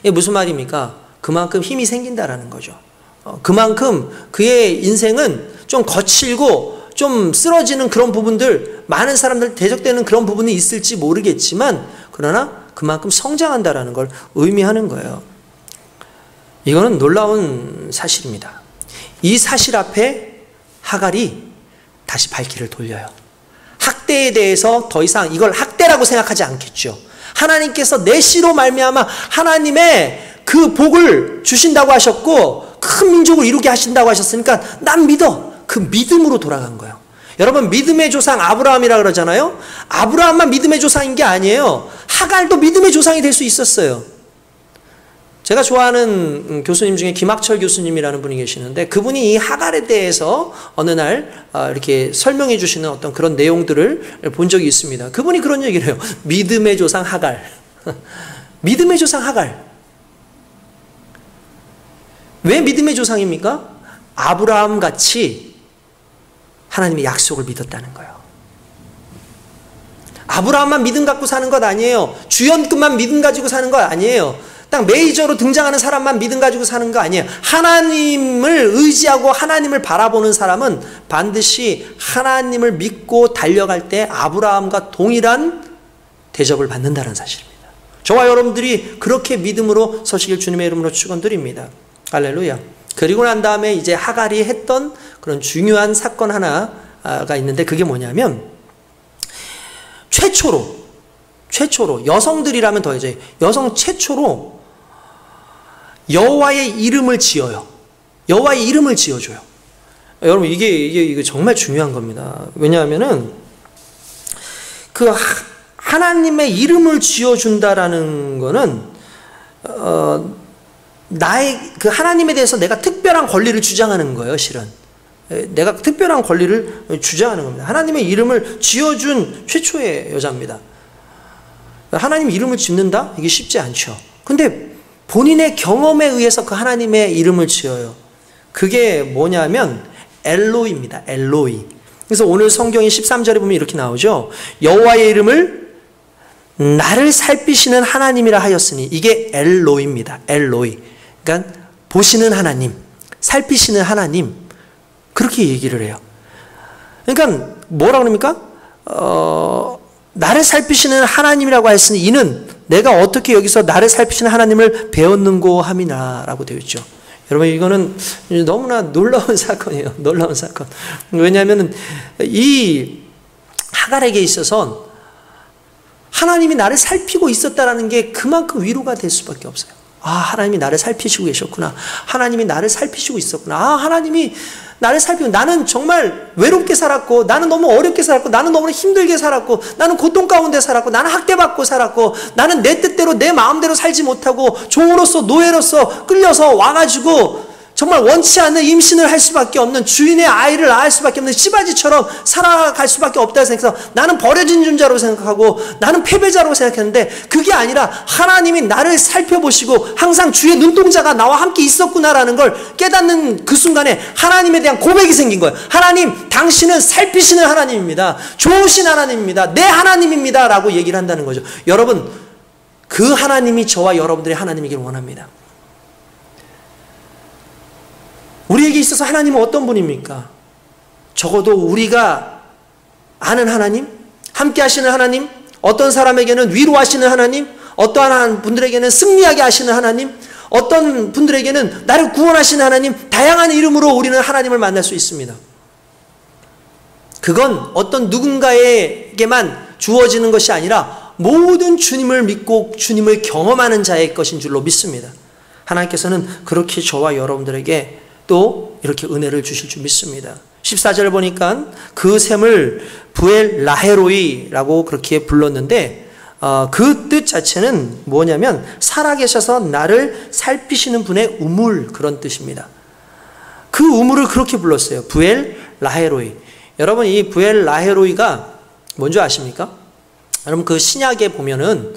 이게 무슨 말입니까? 그만큼 힘이 생긴다라는 거죠. 그만큼 그의 인생은 좀 거칠고 좀 쓰러지는 그런 부분들, 많은 사람들 대적되는 그런 부분이 있을지 모르겠지만 그러나 그만큼 성장한다라는 걸 의미하는 거예요. 이거는 놀라운 사실입니다. 이 사실 앞에 하갈이 다시 발길을 돌려요. 학대에 대해서 더 이상 이걸 학대라고 생각하지 않겠죠. 하나님께서 내 씨로 말미암아 하나님의 그 복을 주신다고 하셨고 큰 민족을 이루게 하신다고 하셨으니까 난 믿어. 그 믿음으로 돌아간 거예요. 여러분 믿음의 조상 아브라함이라 그러잖아요. 아브라함만 믿음의 조상인 게 아니에요. 하갈도 믿음의 조상이 될 수 있었어요. 제가 좋아하는 교수님 중에 김학철 교수님이라는 분이 계시는데 그분이 이 하갈에 대해서 어느 날 이렇게 설명해 주시는 어떤 그런 내용들을 본 적이 있습니다. 그분이 그런 얘기를 해요. 믿음의 조상 하갈. 믿음의 조상 하갈. 왜 믿음의 조상입니까? 아브라함 같이 하나님의 약속을 믿었다는 거예요. 아브라함만 믿음 갖고 사는 것 아니에요. 주연급만 믿음 가지고 사는 것 아니에요. 딱 메이저로 등장하는 사람만 믿음 가지고 사는 거 아니에요. 하나님을 의지하고 하나님을 바라보는 사람은 반드시 하나님을 믿고 달려갈 때 아브라함과 동일한 대접을 받는다는 사실입니다. 저와 여러분들이 그렇게 믿음으로 서시길 주님의 이름으로 축원드립니다. 할렐루야. 그리고 난 다음에 이제 하갈이 했던 그런 중요한 사건 하나가 있는데 그게 뭐냐면 최초로 여성들이라면 더 이제 여성 최초로 여호와의 이름을 지어요. 여호와의 이름을 지어줘요. 여러분 이게 정말 중요한 겁니다. 왜냐하면은 그 하나님의 이름을 지어준다라는 거는 나의 그 하나님에 대해서 내가 특별한 권리를 주장하는 거예요. 실은 내가 특별한 권리를 주장하는 겁니다. 하나님의 이름을 지어준 최초의 여자입니다. 하나님 이름을 짓는다? 이게 쉽지 않죠. 근데 본인의 경험에 의해서 그 하나님의 이름을 지어요. 그게 뭐냐면 엘로이입니다. 엘로이. 그래서 오늘 성경의 13절에 보면 이렇게 나오죠. 여호와의 이름을 나를 살피시는 하나님이라 하였으니 이게 엘로이입니다. 엘로이. 그러니까 보시는 하나님, 살피시는 하나님 그렇게 얘기를 해요. 그러니까 뭐라 그럽니까? 나를 살피시는 하나님이라고 했으니 이는 내가 어떻게 여기서 나를 살피시는 하나님을 배웠는고 함이나 라고 되어 있죠. 여러분 이거는 너무나 놀라운 사건이에요. 놀라운 사건. 왜냐하면 이 하갈에게 있어서 하나님이 나를 살피고 있었다라는 게 그만큼 위로가 될 수밖에 없어요. 아, 하나님이 나를 살피시고 계셨구나. 하나님이 나를 살피시고 있었구나. 아, 하나님이 나를 살피고 나는 정말 외롭게 살았고 나는 너무 어렵게 살았고 나는 너무 힘들게 살았고 나는 고통 가운데 살았고 나는 학대받고 살았고 나는 내 뜻대로 내 마음대로 살지 못하고 종으로서 노예로서 끌려서 와가지고 정말 원치 않는 임신을 할 수밖에 없는 주인의 아이를 낳을 수밖에 없는 씨바지처럼 살아갈 수밖에 없다고 생각해서 나는 버려진 존재로 생각하고 나는 패배자로 생각했는데 그게 아니라 하나님이 나를 살펴보시고 항상 주의 눈동자가 나와 함께 있었구나라는 걸 깨닫는 그 순간에 하나님에 대한 고백이 생긴 거예요. 하나님, 당신은 살피시는 하나님입니다. 좋으신 하나님입니다. 내 하나님입니다. 라고 얘기를 한다는 거죠. 여러분, 그 하나님이 저와 여러분들의 하나님이길 원합니다. 우리에게 있어서 하나님은 어떤 분입니까? 적어도 우리가 아는 하나님, 함께 하시는 하나님, 어떤 사람에게는 위로하시는 하나님, 어떠한 분들에게는 승리하게 하시는 하나님, 어떤 분들에게는 나를 구원하시는 하나님, 다양한 이름으로 우리는 하나님을 만날 수 있습니다. 그건 어떤 누군가에게만 주어지는 것이 아니라 모든 주님을 믿고 주님을 경험하는 자의 것인 줄로 믿습니다. 하나님께서는 그렇게 저와 여러분들에게 또 이렇게 은혜를 주실 줄 믿습니다. 14절 보니까 그 샘을 부엘 라헤로이라고 그렇게 불렀는데 그 뜻 자체는 뭐냐면 살아계셔서 나를 살피시는 분의 우물, 그런 뜻입니다. 그 우물을 그렇게 불렀어요. 부엘 라헤로이. 여러분, 이 부엘 라헤로이가 뭔지 아십니까? 여러분, 그 신약에 보면은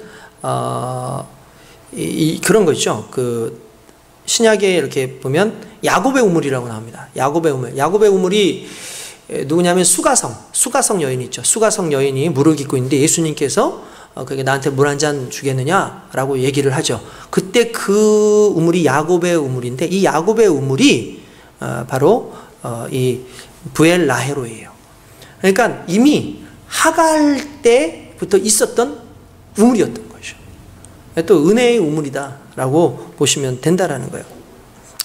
그런 거 있죠. 그 신약에 이렇게 보면 야곱의 우물이라고 나옵니다. 야곱의 우물. 야곱의 우물이 누구냐면 수가성 여인이 있죠. 수가성 여인이 물을 깃고 있는데 예수님께서 그게 나한테 물 한 잔 주겠느냐라고 얘기를 하죠. 그때 그 우물이 야곱의 우물인데 이 야곱의 우물이 바로 이 부엘 라헤로이에요. 그러니까 이미 하갈 때부터 있었던 우물이었던 거죠. 또 은혜의 우물이다라고 보시면 된다라는 거예요.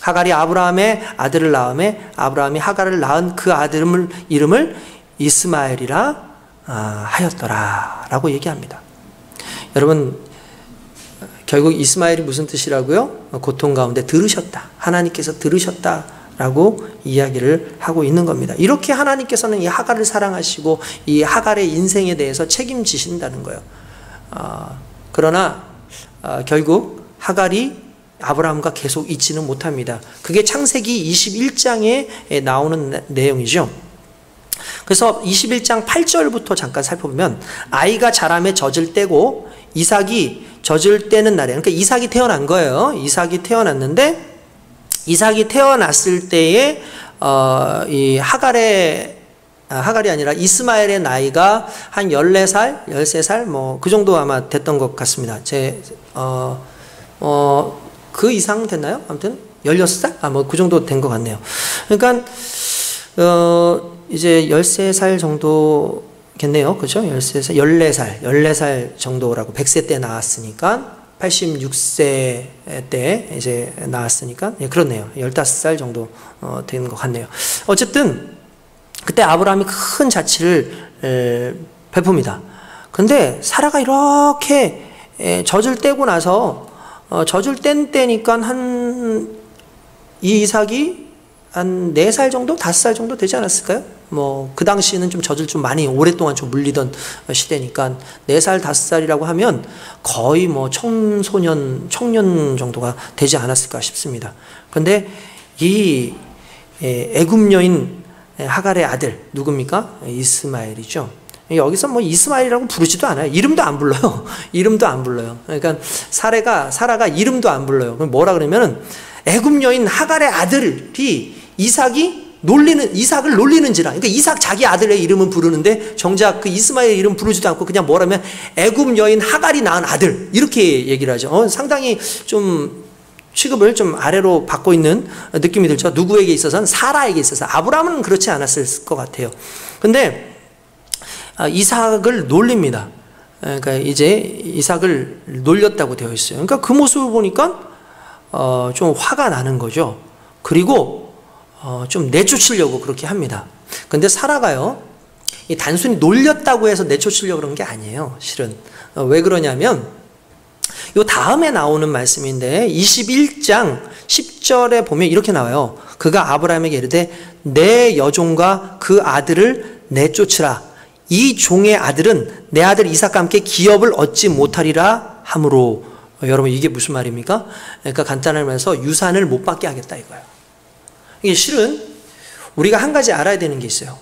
하갈이 아브라함의 아들을 낳음에 아브라함이 하갈을 낳은 그 아들 이름을 이스마엘이라 하였더라라고 얘기합니다. 여러분, 결국 이스마엘이 무슨 뜻이라고요? 고통 가운데 들으셨다. 하나님께서 들으셨다라고 이야기를 하고 있는 겁니다. 이렇게 하나님께서는 이 하갈을 사랑하시고 이 하갈의 인생에 대해서 책임지신다는 거예요. 그러나 결국 하갈이 아브라함과 계속 있지는 못합니다. 그게 창세기 21장에 나오는 내용이죠. 그래서 21장 8절부터 잠깐 살펴보면 아이가 자라매 젖을 떼고 이삭이 젖을 떼는 날에, 그러니까 이삭이 태어난 거예요. 이삭이 태어났는데 이삭이 태어났을 때에 이 하갈이 아니라 이스마엘의 나이가 한 14살, 13살 뭐 그 정도 아마 됐던 것 같습니다. 그 이상 됐나요? 아무튼 16살? 뭐 그 정도 된 것 같네요. 그러니까 이제 13살 정도겠네요. 그죠? 14살 정도라고 100세 때 나왔으니까 86세 때 이제 나왔으니까 그렇네요. 15살 정도 된 것 같네요. 어쨌든 그때 아브라함이 큰 자치를 베풉니다. 근데 사라가 이렇게 젖을 떼고 나서 젖을 뗀 때니까 이 이삭이 한 4살 정도? 5살 정도 되지 않았을까요? 뭐 그 당시에는 좀 젖을 좀 많이 오랫동안 좀 물리던 시대니까 4살, 5살이라고 하면 거의 뭐 청년 정도가 되지 않았을까 싶습니다. 그런데 이 애굽 여인 하갈의 아들 누굽니까? 이스마엘이죠. 여기서 뭐 이스마엘이라고 부르지도 않아요. 이름도 안 불러요. 이름도 안 불러요. 그러니까 사라가 이름도 안 불러요. 그럼 뭐라 그러면은 애굽 여인 하갈의 아들이 이삭을 놀리는지라. 그러니까 이삭 자기 아들의 이름은 부르는데 정작 그 이스마엘 이름 부르지도 않고 그냥 뭐라면 애굽 여인 하갈이 낳은 아들 이렇게 얘기를 하죠. 상당히 좀 취급을 좀 아래로 받고 있는 느낌이 들죠. 누구에게 있어서는 사라에게 있어서. 아브라함은 그렇지 않았을 것 같아요. 근데 이삭을 놀립니다. 그러니까 이제 이삭을 놀렸다고 되어 있어요. 그러니까 그 모습을 보니까 좀 화가 나는 거죠. 그리고 좀 내쫓으려고 그렇게 합니다. 근데 사라가요, 단순히 놀렸다고 해서 내쫓으려고 그런 게 아니에요. 실은 왜 그러냐면 요 다음에 나오는 말씀인데 21장 10절에 보면 이렇게 나와요. 그가 아브라함에게 이르되 내 여종과 그 아들을 내쫓으라. 이 종의 아들은 내 아들 이삭과 함께 기업을 얻지 못하리라 하므로. 여러분, 이게 무슨 말입니까? 그러니까 간단하게 말해서 유산을 못 받게 하겠다 이거예요. 이게 실은 우리가 한 가지 알아야 되는 게 있어요.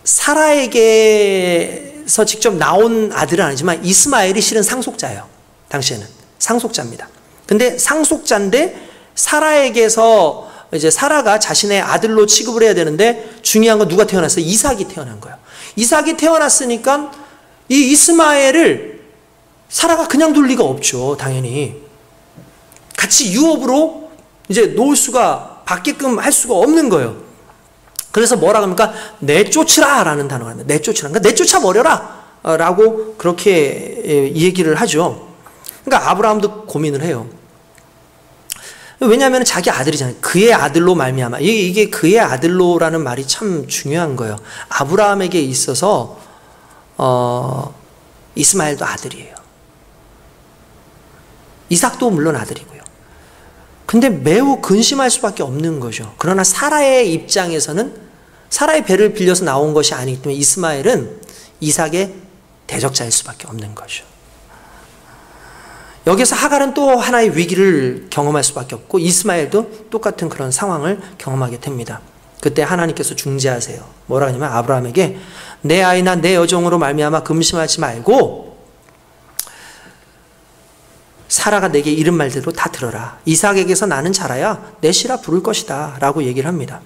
사라에게서 직접 나온 아들은 아니지만 이스마엘이 실은 상속자예요. 당시에는 상속자입니다. 근데 상속자인데 사라에게서 이제 사라가 자신의 아들로 취급을 해야 되는데 중요한 건 누가 태어났어요? 이삭이 태어난 거예요. 이삭이 태어났으니까 이 이스마엘을 사라가 그냥 둘 리가 없죠. 당연히 같이 유업으로 이제 놓을 수가 받게끔 할 수가 없는 거예요. 그래서 뭐라 그럽니까? 내쫓으라 라는 단어가 있는데 내쫓으라. 그러니까 내쫓아 버려라 라고 그렇게 얘기를 하죠. 그러니까 아브라함도 고민을 해요. 왜냐하면 자기 아들이잖아요. 그의 아들로 말미암아. 이게 그의 아들로라는 말이 참 중요한 거예요. 아브라함에게 있어서 이스마엘도 아들이에요. 이삭도 물론 아들이고요. 근데 매우 근심할 수밖에 없는 거죠. 그러나 사라의 입장에서는 사라의 배를 빌려서 나온 것이 아니기 때문에 이스마엘은 이삭의 대적자일 수밖에 없는 거죠. 여기서 하갈은 또 하나의 위기를 경험할 수밖에 없고 이스마엘도 똑같은 그런 상황을 경험하게 됩니다. 그때 하나님께서 중재하세요. 뭐라 하냐면 아브라함에게 내 아이나 내 여종으로 말미암아 근심하지 말고 사라가 내게 이른 말대로 다 들어라. 이삭에게서 나는 자라야 내 씨라 부를 것이다 라고 얘기를 합니다.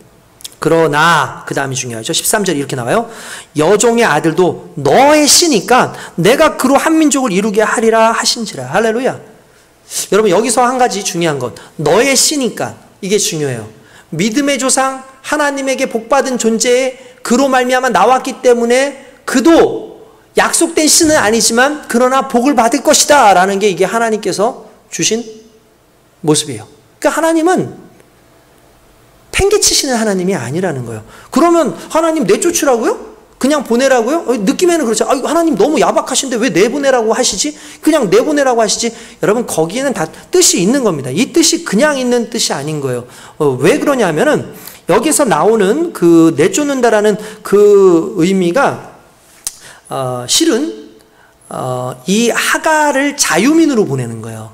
그러나 그 다음이 중요하죠. 13절에 이렇게 나와요. 여종의 아들도 너의 씨니까 내가 그로 한 민족을 이루게 하리라 하신지라. 할렐루야. 여러분 여기서 한 가지 중요한 것, 너의 씨니까, 이게 중요해요. 믿음의 조상 하나님에게 복받은 존재에 그로 말미암아 나왔기 때문에 그도 약속된 씨는 아니지만 그러나 복을 받을 것이다 라는 게 이게 하나님께서 주신 모습이에요. 그러니까 하나님은 팽개치시는 하나님이 아니라는 거예요. 그러면 하나님 내쫓으라고요? 그냥 보내라고요? 느낌에는 그렇죠. 하나님 너무 야박하신데 왜 내보내라고 하시지? 그냥 내보내라고 하시지? 여러분 거기에는 다 뜻이 있는 겁니다. 이 뜻이 그냥 있는 뜻이 아닌 거예요. 왜 그러냐면은 여기서 나오는 그 내쫓는다라는 그 의미가 실은 이 하갈을 자유민으로 보내는 거예요.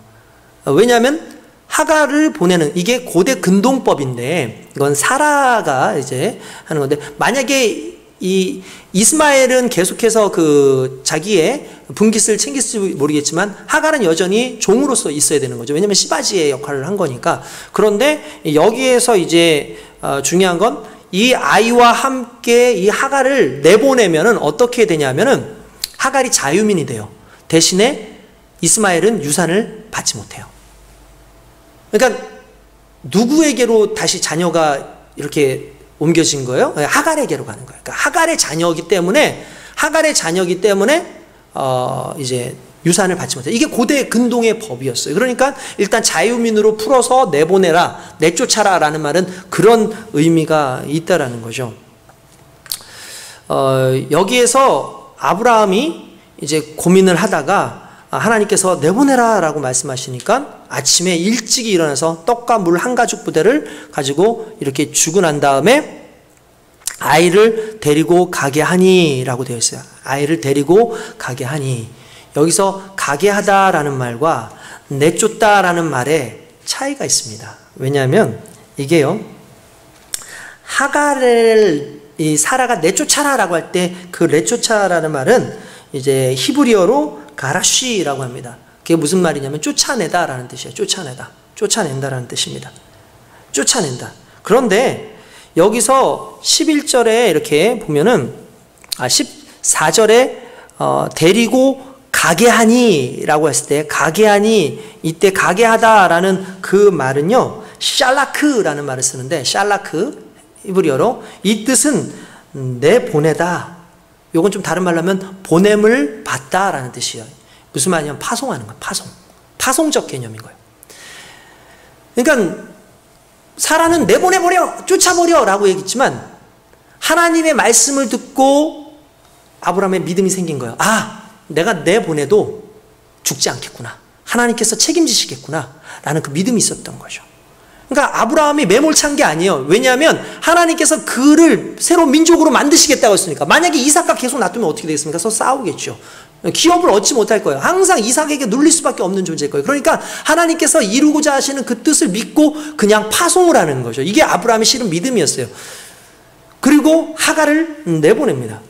왜냐하면 하갈을 보내는 이게 고대 근동법인데 이건 사라가 이제 하는 건데 만약에 이 이스마엘은 계속해서 그 자기의 분깃을 챙길지 모르겠지만 하갈은 여전히 종으로서 있어야 되는 거죠. 왜냐하면 시바지의 역할을 한 거니까. 그런데 여기에서 이제 중요한 건 이 아이와 함께 이 하갈을 내보내면은 어떻게 되냐면은 하갈이 자유민이 돼요. 대신에 이스마엘은 유산을 받지 못해요. 그러니까 누구에게로 다시 자녀가 이렇게 옮겨진 거예요? 하갈에게로 가는 거예요. 그러니까 하갈의 자녀이기 때문에 이제 유산을 받지 못해요. 이게 고대 근동의 법이었어요. 그러니까 일단 자유민으로 풀어서 내보내라, 내쫓아라라는 말은 그런 의미가 있다라는 거죠. 여기에서 아브라함이 이제 고민을 하다가 하나님께서 내보내라라고 말씀하시니까 아침에 일찍이 일어나서 떡과 물 한 가죽 부대를 가지고 이렇게 주고 난 다음에 아이를 데리고 가게 하니 라고 되어 있어요. 아이를 데리고 가게 하니. 여기서 가게 하다라는 말과 내쫓다라는 말에 차이가 있습니다. 왜냐하면 이게요, 하갈을 이 사라가 내쫓아라라고 할 때 그 내쫓아라는 말은 이제 히브리어로 가라쉬라고 합니다. 그게 무슨 말이냐면 쫓아내다라는 뜻이에요. 쫓아낸다라는 뜻입니다. 쫓아낸다. 그런데 여기서 11절에 이렇게 보면은 14절에 데리고 가게 하니 라고 했을 때 가게 하니, 이때 가게 하다라는 그 말은요 샬라크라는 말을 쓰는데, 샬라크 히브리어로 이 뜻은 내보내다. 요건 좀 다른 말로 하면 보냄을 받다라는 뜻이에요. 무슨 말이냐면 파송하는 거예요. 파송적 개념인 거예요. 그러니까 사라는 내보내버려, 쫓아버려 라고 얘기했지만 하나님의 말씀을 듣고 아브라함의 믿음이 생긴 거예요. 내가 내보내도 죽지 않겠구나, 하나님께서 책임지시겠구나 라는 그 믿음이 있었던 거죠. 그러니까 아브라함이 매몰찬 게 아니에요. 왜냐하면 하나님께서 그를 새로 민족으로 만드시겠다고 했으니까. 만약에 이삭과 계속 놔두면 어떻게 되겠습니까? 서로 싸우겠죠. 기업을 얻지 못할 거예요. 항상 이삭에게 눌릴 수밖에 없는 존재일 거예요. 그러니까 하나님께서 이루고자 하시는 그 뜻을 믿고 그냥 파송을 하는 거죠. 이게 아브라함의 실은 믿음이었어요. 그리고 하갈을 내보냅니다.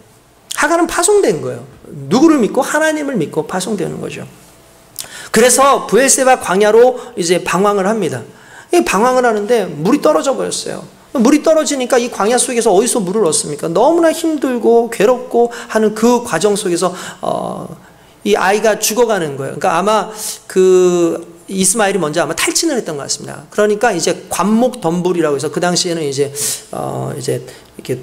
하갈은 파송된 거예요. 누구를 믿고? 하나님을 믿고 파송되는 거죠. 그래서 브엘세바 광야로 이제 방황을 합니다. 방황을 하는데 물이 떨어져 버렸어요. 물이 떨어지니까 이 광야 속에서 어디서 물을 얻습니까? 너무나 힘들고 괴롭고 하는 그 과정 속에서 이 아이가 죽어가는 거예요. 그러니까 아마 그 이스마엘이 먼저 아마 탈진을 했던 것 같습니다. 그러니까 이제 관목 덤불이라고 해서 그 당시에는 이제 이렇게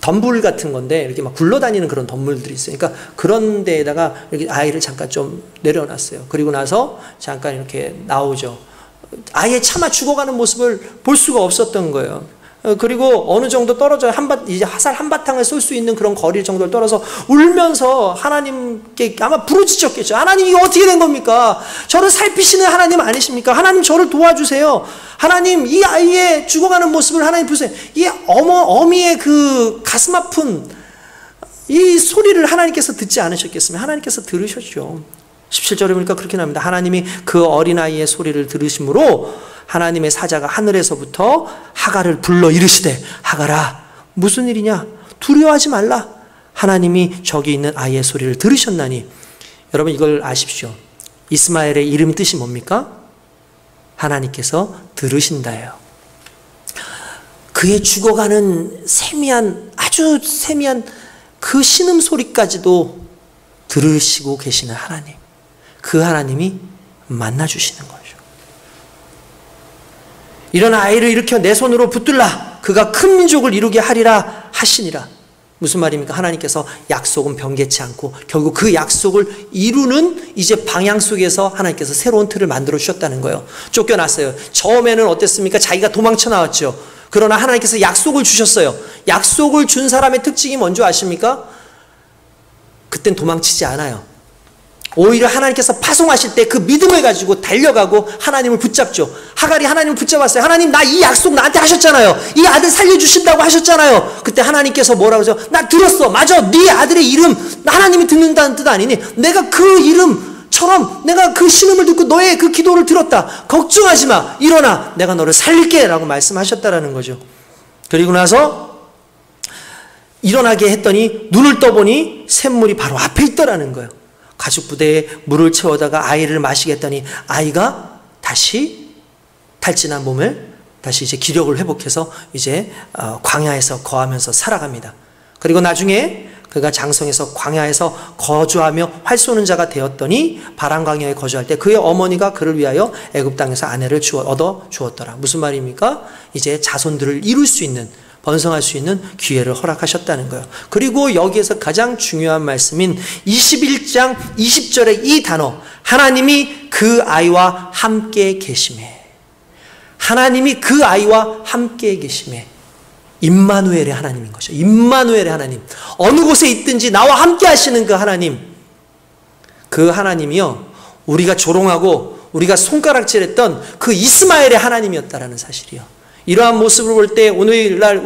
덤불 같은 건데 이렇게 막 굴러다니는 그런 덤불들이 있어요. 그러니까 그런 데에다가 이렇게 아이를 잠깐 좀 내려놨어요. 그리고 나서 잠깐 이렇게 나오죠. 아예 차마 죽어가는 모습을 볼 수가 없었던 거예요. 그리고 어느 정도 떨어져 이제 화살 한바탕을 쏠 수 있는 그런 거리 정도를 떨어서 울면서 하나님께 아마 부르짖었겠죠. 하나님, 이게 어떻게 된 겁니까? 저를 살피시는 하나님 아니십니까? 하나님, 저를 도와주세요. 하나님, 이 아이의 죽어가는 모습을 하나님 보세요. 이 어미의 그 가슴 아픈 이 소리를 하나님께서 듣지 않으셨겠습니까? 하나님께서 들으셨죠. 17절에 보니까 그렇게 나옵니다. 하나님이 그 어린아이의 소리를 들으심으로 하나님의 사자가 하늘에서부터 하갈을 불러 이르시되, 하갈아, 무슨 일이냐? 두려워하지 말라. 하나님이 저기 있는 아이의 소리를 들으셨나니. 여러분, 이걸 아십시오. 이스마엘의 이름 뜻이 뭡니까? 하나님께서 들으신다예요. 그의 죽어가는 아주 세미한 그 신음소리까지도 들으시고 계시는 하나님. 그 하나님이 만나주시는 거죠. 이런 아이를 일으켜 내 손으로 붙들라. 그가 큰 민족을 이루게 하리라 하시니라. 무슨 말입니까? 하나님께서 약속은 변개치 않고 결국 그 약속을 이루는 이제 방향 속에서 하나님께서 새로운 틀을 만들어 주셨다는 거예요. 쫓겨났어요. 처음에는 어땠습니까? 자기가 도망쳐 나왔죠. 그러나 하나님께서 약속을 주셨어요. 약속을 준 사람의 특징이 뭔지 아십니까? 그땐 도망치지 않아요. 오히려 하나님께서 파송하실 때 그 믿음을 가지고 달려가고 하나님을 붙잡죠. 하갈이 하나님을 붙잡았어요. 하나님, 나 이 약속 나한테 하셨잖아요. 이 아들 살려주신다고 하셨잖아요. 그때 하나님께서 뭐라고 하죠? 나 들었어. 맞아. 네 아들의 이름 하나님이 듣는다는 뜻 아니니? 내가 그 이름처럼 내가 그 신음을 듣고 너의 그 기도를 들었다. 걱정하지 마. 일어나. 내가 너를 살릴게 라고 말씀하셨다라는 거죠. 그리고 나서 일어나게 했더니 눈을 떠보니 샘물이 바로 앞에 있더라는 거예요. 가죽 부대에 물을 채워다가 아이를 마시겠더니 아이가 다시 탈진한 몸을 다시 이제 기력을 회복해서 이제 광야에서 거하면서 살아갑니다. 그리고 나중에 그가 장성에서 광야에서 거주하며 활 쏘는 자가 되었더니 바람 광야에 거주할 때 그의 어머니가 그를 위하여 애굽 땅에서 아내를 얻어 주었더라. 무슨 말입니까? 이제 자손들을 이룰 수 있는, 번성할 수 있는 기회를 허락하셨다는 거예요. 그리고 여기에서 가장 중요한 말씀인 21장 20절의 이 단어, 하나님이 그 아이와 함께 계심에, 하나님이 그 아이와 함께 계심에, 임마누엘의 하나님인 것이죠. 임마누엘의 하나님. 어느 곳에 있든지 나와 함께 하시는 그 하나님. 그 하나님이요, 우리가 조롱하고 우리가 손가락질했던 그 이스마엘의 하나님이었다라는 사실이요. 이러한 모습을 볼 때 오늘날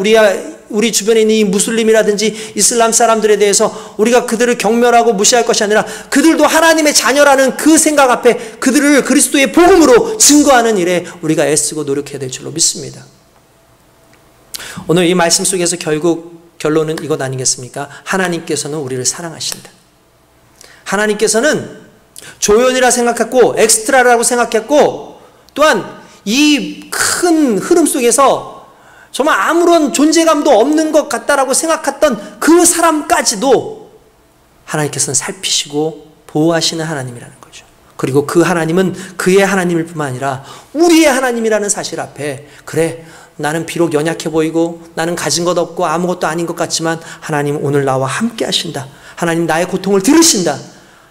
우리 주변에 있는 이 무슬림이라든지 이슬람 사람들에 대해서 우리가 그들을 경멸하고 무시할 것이 아니라 그들도 하나님의 자녀라는 그 생각 앞에 그들을 그리스도의 복음으로 증거하는 일에 우리가 애쓰고 노력해야 될 줄로 믿습니다. 오늘 이 말씀 속에서 결국 결론은 이것 아니겠습니까? 하나님께서는 우리를 사랑하신다. 하나님께서는 조연이라 생각했고 엑스트라라고 생각했고 또한 이 큰 흐름 속에서 정말 아무런 존재감도 없는 것 같다라고 생각했던 그 사람까지도 하나님께서는 살피시고 보호하시는 하나님이라는 거죠. 그리고 그 하나님은 그의 하나님일 뿐만 아니라 우리의 하나님이라는 사실 앞에, 그래, 나는 비록 연약해 보이고 나는 가진 것 없고 아무것도 아닌 것 같지만 하나님 오늘 나와 함께 하신다. 하나님 나의 고통을 들으신다.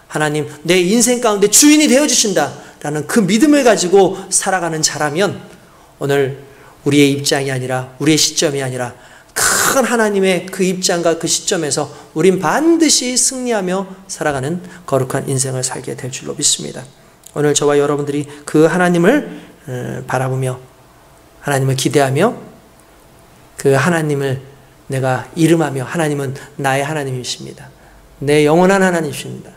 하나님 내 인생 가운데 주인이 되어주신다 라는 그 믿음을 가지고 살아가는 자라면 오늘 우리의 입장이 아니라, 우리의 시점이 아니라 큰 하나님의 그 입장과 그 시점에서 우린 반드시 승리하며 살아가는 거룩한 인생을 살게 될 줄로 믿습니다. 오늘 저와 여러분들이 그 하나님을 바라보며 하나님을 기대하며 그 하나님을 내가 이름하며, 하나님은 나의 하나님이십니다. 내 영원한 하나님이십니다.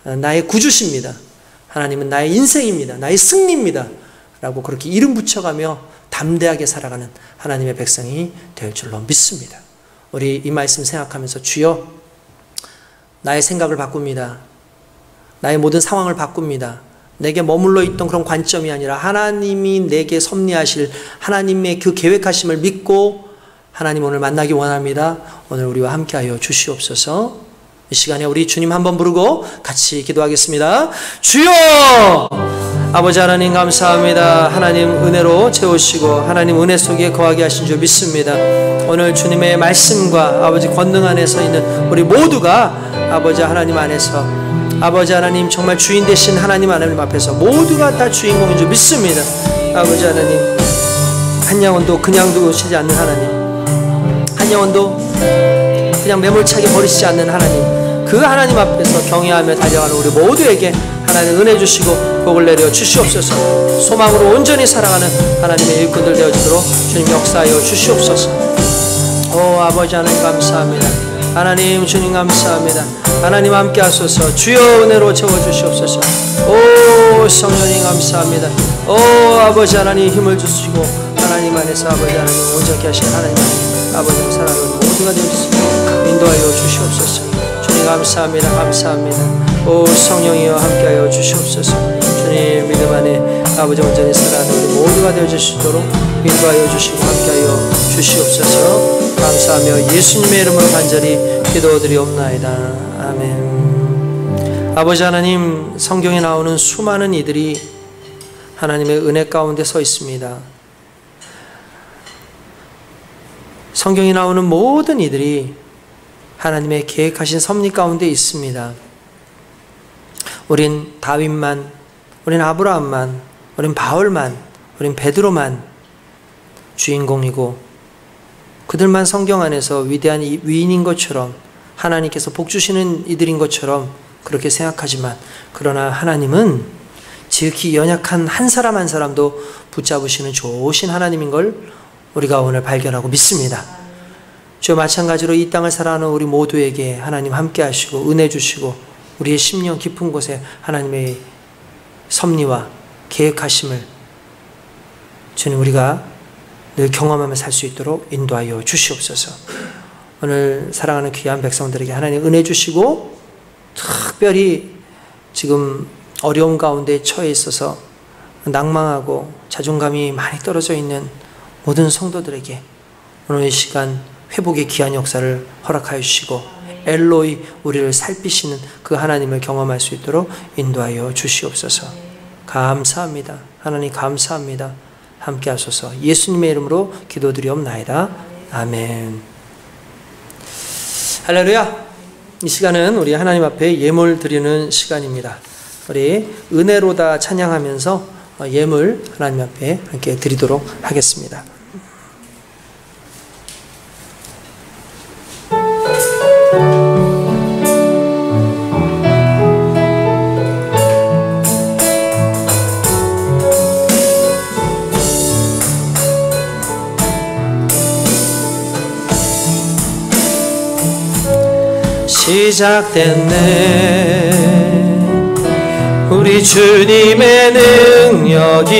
나의 구주십니다. 하나님은 나의 인생입니다. 나의 승리입니다. 라고 그렇게 이름 붙여가며 담대하게 살아가는 하나님의 백성이 될 줄로 믿습니다. 우리 이 말씀 생각하면서 주여, 나의 생각을 바꿉니다. 나의 모든 상황을 바꿉니다. 내게 머물러 있던 그런 관점이 아니라 하나님이 내게 섭리하실 하나님의 그 계획하심을 믿고 하나님 오늘 만나기 원합니다. 오늘 우리와 함께하여 주시옵소서. 이 시간에 우리 주님 한번 부르고 같이 기도하겠습니다. 주여! 아버지 하나님 감사합니다. 하나님 은혜로 채우시고 하나님 은혜 속에 거하게 하신 줄 믿습니다. 오늘 주님의 말씀과 아버지 권능 안에 서 있는 우리 모두가 아버지 하나님 안에서, 아버지 하나님 정말 주인 되신 하나님 하나님 앞에서 모두가 다 주인공인 줄 믿습니다. 아버지 하나님 한 영혼도 그냥 두시지 않는 하나님, 한 영혼도 그냥 매몰차게 버리시지 않는 하나님, 그 하나님 앞에서 경외하며 달려가는 우리 모두에게 하나님 은혜 주시고 복을 내려 주시옵소서. 소망으로 온전히 살아가는 하나님의 일꾼들 되어지도록 주님 역사하여 주시옵소서. 오 아버지 하나님 감사합니다. 하나님 주님 감사합니다. 하나님 함께 하소서. 주여 은혜로 채워주시옵소서. 오 성령님 감사합니다. 오 아버지 하나님 힘을 주시고 하나님 안에서 아버지 하나님 온전케 하신 하나님 아버지를 사랑하는 모두가 되어주시고 인도하여 주시옵소서. 주님 감사합니다. 감사합니다. 오 성령이여 함께하여 주시옵소서. 주님 믿음 안에 아버지 온전히 살아가는 우리 모두가 되어주시도록 인도하여 주시고 함께하여 주시옵소서. 감사하며 예수님의 이름으로 간절히 기도드리옵나이다. 아멘. 아버지 하나님, 성경에 나오는 수많은 이들이 하나님의 은혜 가운데 서 있습니다. 성경에 나오는 모든 이들이 하나님의 계획하신 섭리 가운데 있습니다. 우린 다윗만, 우린 아브라함만, 우린 바울만, 우린 베드로만 주인공이고 그들만 성경 안에서 위대한 위인인 것처럼 하나님께서 복 주시는 이들인 것처럼 그렇게 생각하지만, 그러나 하나님은 지극히 연약한 한 사람 한 사람도 붙잡으시는 좋으신 하나님인 걸 우리가 오늘 발견하고 믿습니다. 주여 마찬가지로 이 땅을 살아가는 우리 모두에게 하나님 함께 하시고 은혜 주시고 우리의 심령 깊은 곳에 하나님의 섭리와 계획하심을 주님 우리가 늘 경험하며 살 수 있도록 인도하여 주시옵소서. 오늘 사랑하는 귀한 백성들에게 하나님 은혜 주시고, 특별히 지금 어려움 가운데 처해 있어서 낭망하고 자존감이 많이 떨어져 있는 모든 성도들에게 오늘 이 시간 회복의 귀한 역사를 허락하여 주시고 엘로이 우리를 살피시는 그 하나님을 경험할 수 있도록 인도하여 주시옵소서. 감사합니다. 하나님 감사합니다. 함께 하소서. 예수님의 이름으로 기도드리옵나이다. 아멘. 할렐루야. 이 시간은 우리 하나님 앞에 예물 드리는 시간입니다. 우리 은혜로다 찬양하면서 예물 하나님 앞에 함께 드리도록 하겠습니다. 시작됐네 우리 주님의 능력이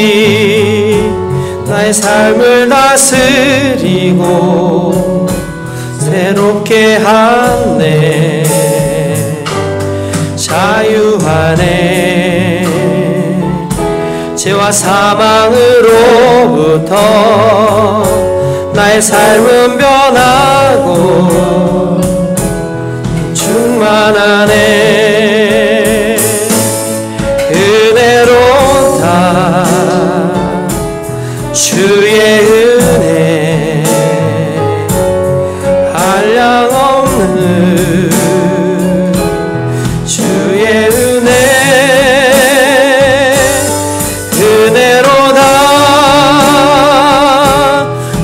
나의 삶을 다스리고 새롭게 하네. 자유하네 죄와 사망으로부터 나의 삶은 변하고 충만하네. 은혜로다 주의 은혜 한량없는 주의 은혜 은혜로다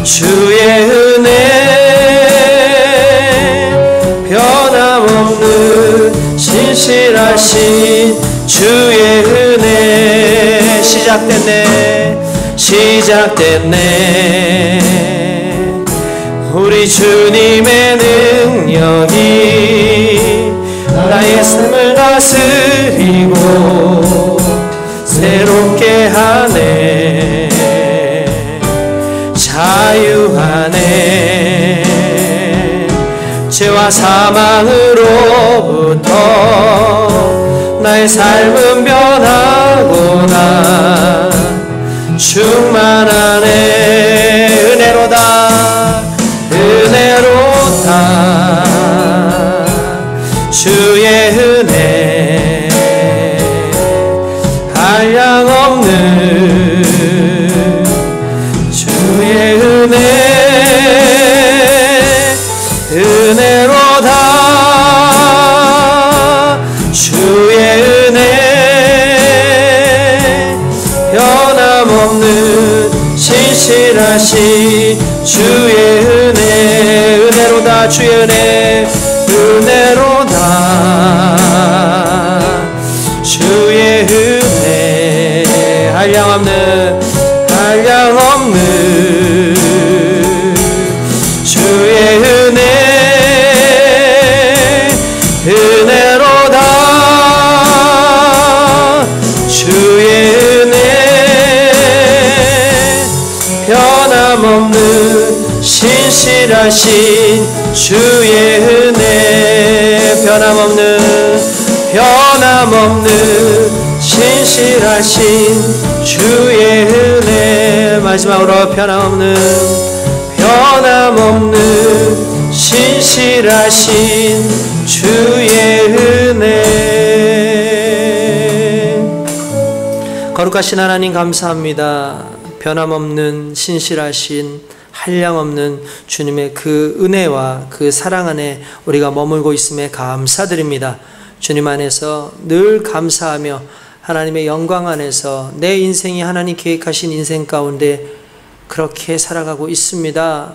주의 은혜 변함없는 신실하신 주의 은혜. 시작됐네 우리 주님의 능력이 나의 삶을 다스리고 새롭게 하네. 자유하네 죄와 사망으로부터 나의 삶은 변하구나. 충만하네. 은혜로다 주의 은혜 한량없는 주의 은혜 은혜로다 주의 은혜 변함없는 신실하신 신실하신 주의 은혜로다. 주의 은혜로다. 주의 은혜 한량없는 주의 은혜로다. 주의 은혜 변함없는 신실하신 주의 은혜 변함없는 신실하신 주의 은혜 마지막으로 변함없는 신실하신 주의 은혜. 거룩하신 하나님 감사합니다. 변함없는 신실하신 한량없는 주님의 그 은혜와 그 사랑 안에 우리가 머물고 있음에 감사드립니다. 주님 안에서 늘 감사하며 하나님의 영광 안에서 내 인생이 하나님 계획하신 인생 가운데 그렇게 살아가고 있습니다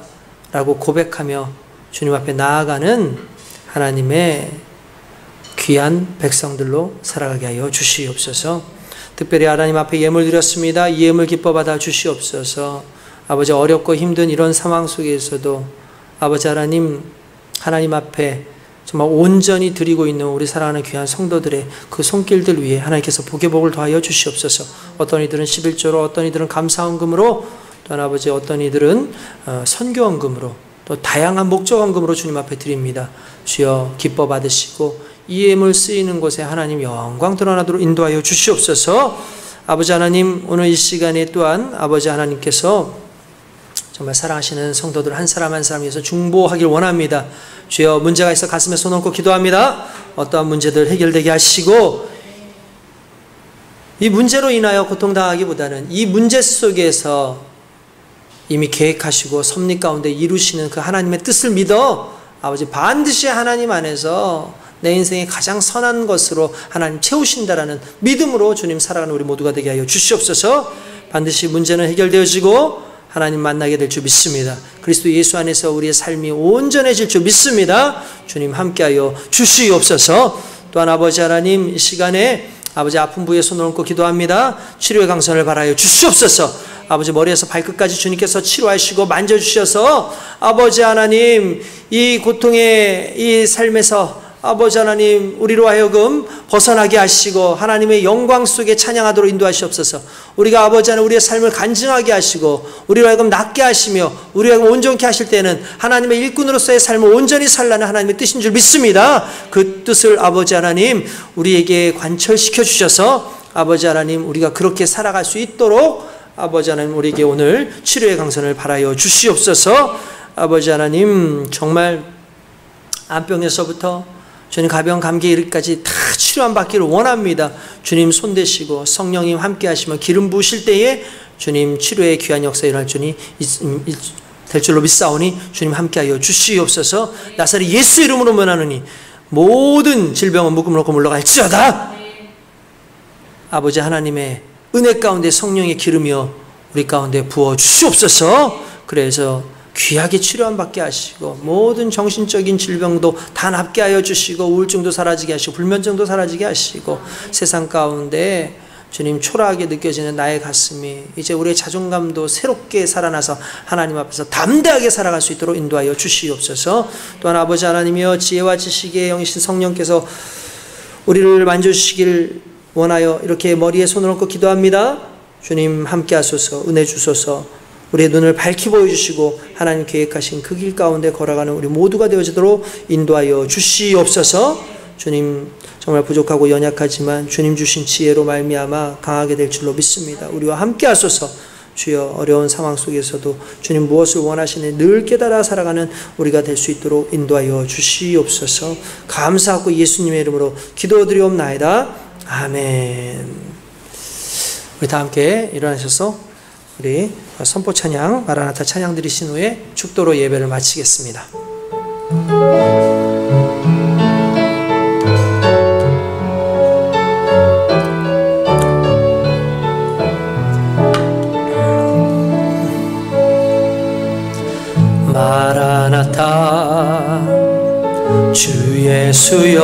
라고 고백하며 주님 앞에 나아가는 하나님의 귀한 백성들로 살아가게 하여 주시옵소서. 특별히 하나님 앞에 예물 드렸습니다. 이 예물 기뻐 받아 주시옵소서. 아버지, 어렵고 힘든 이런 상황 속에서도 아버지 하나님 앞에 정말 온전히 드리고 있는 우리 사랑하는 귀한 성도들의 그 손길들 위에 하나님께서 복의 복을 더하여 주시옵소서. 어떤 이들은 11조로, 어떤 이들은 감사헌금으로, 또한 아버지 어떤 이들은 선교헌금으로, 또 다양한 목적헌금으로 주님 앞에 드립니다. 주여 기뻐 받으시고 이 예물 쓰이는 곳에 하나님 영광 드러나도록 인도하여 주시옵소서. 아버지 하나님, 오늘 이 시간에 또한 아버지 하나님께서 정말 사랑하시는 성도들 한 사람 한 사람 위해서 중보하길 원합니다. 주여, 문제가 있어 가슴에 손 얹고 기도합니다. 어떠한 문제들 해결되게 하시고, 이 문제로 인하여 고통당하기보다는 이 문제 속에서 이미 계획하시고 섭리 가운데 이루시는 그 하나님의 뜻을 믿어 아버지 반드시 하나님 안에서 내 인생의 가장 선한 것으로 하나님 채우신다라는 믿음으로 주님 살아가는 우리 모두가 되게 하여 주시옵소서. 반드시 문제는 해결되어지고 하나님 만나게 될 줄 믿습니다. 그리스도 예수 안에서 우리의 삶이 온전해질 줄 믿습니다. 주님 함께하여 주시옵소서. 또한 아버지 하나님, 이 시간에 아버지 아픈 부위에 손을 얹고 기도합니다. 치료의 강선을 바라여 주시옵소서. 아버지 머리에서 발끝까지 주님께서 치료하시고 만져주셔서 아버지 하나님, 이 고통의 이 삶에서 아버지 하나님 우리로 하여금 벗어나게 하시고 하나님의 영광 속에 찬양하도록 인도하시옵소서. 우리가 아버지 하나님 우리의 삶을 간증하게 하시고 우리로 하여금 낫게 하시며 우리로 하여금 온전케 하실 때는 하나님의 일꾼으로서의 삶을 온전히 살라는 하나님의 뜻인 줄 믿습니다. 그 뜻을 아버지 하나님 우리에게 관철시켜 주셔서 아버지 하나님 우리가 그렇게 살아갈 수 있도록 아버지 하나님 우리에게 오늘 치료의 강선을 바라여 주시옵소서. 아버지 하나님, 정말 암병에서부터 주님 가벼운 감기에 이르기까지 다 치료함 받기를 원합니다. 주님 손대시고 성령님 함께 하시며 기름 부으실 때에 주님 치료의 귀한 역사 일어날 줄이 될 줄로 믿사오니 주님 함께하여 주시옵소서. 나사렛 예수 이름으로 면하노니 모든 질병은 묶음놓고 물러갈지어다. 아버지 하나님의 은혜 가운데 성령의 기름이여 우리 가운데 부어 주시옵소서. 그래서 귀하게 치료함 받게 하시고 모든 정신적인 질병도 다 낫게 하여 주시고 우울증도 사라지게 하시고 불면증도 사라지게 하시고 세상 가운데 주님 초라하게 느껴지는 나의 가슴이 이제 우리의 자존감도 새롭게 살아나서 하나님 앞에서 담대하게 살아갈 수 있도록 인도하여 주시옵소서. 또한 아버지 하나님이여 지혜와 지식의 영이신 성령께서 우리를 만져주시길 원하여 이렇게 머리에 손을 얹고 기도합니다. 주님 함께 하소서. 은혜 주소서. 우리의 눈을 밝히 보여주시고 하나님 계획하신 그 길 가운데 걸어가는 우리 모두가 되어지도록 인도하여 주시옵소서. 주님 정말 부족하고 연약하지만 주님 주신 지혜로 말미암아 강하게 될 줄로 믿습니다. 우리와 함께 하소서. 주여, 어려운 상황 속에서도 주님 무엇을 원하시는지 늘 깨달아 살아가는 우리가 될 수 있도록 인도하여 주시옵소서. 감사하고 예수님의 이름으로 기도드리옵나이다. 아멘. 우리 다 함께 일어나셔서 우리 선포 찬양, 마라나타 찬양 드리신 후에 축도로 예배를 마치겠습니다. 주 예수여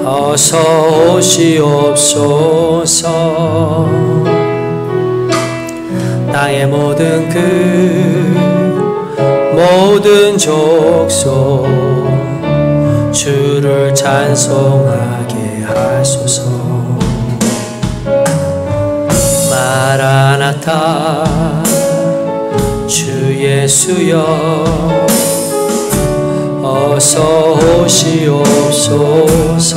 어서 오시옵소서. 땅의 모든 족속 주를 찬송하게 하소서. 마라나타 주 예수여 어서 오시옵소서.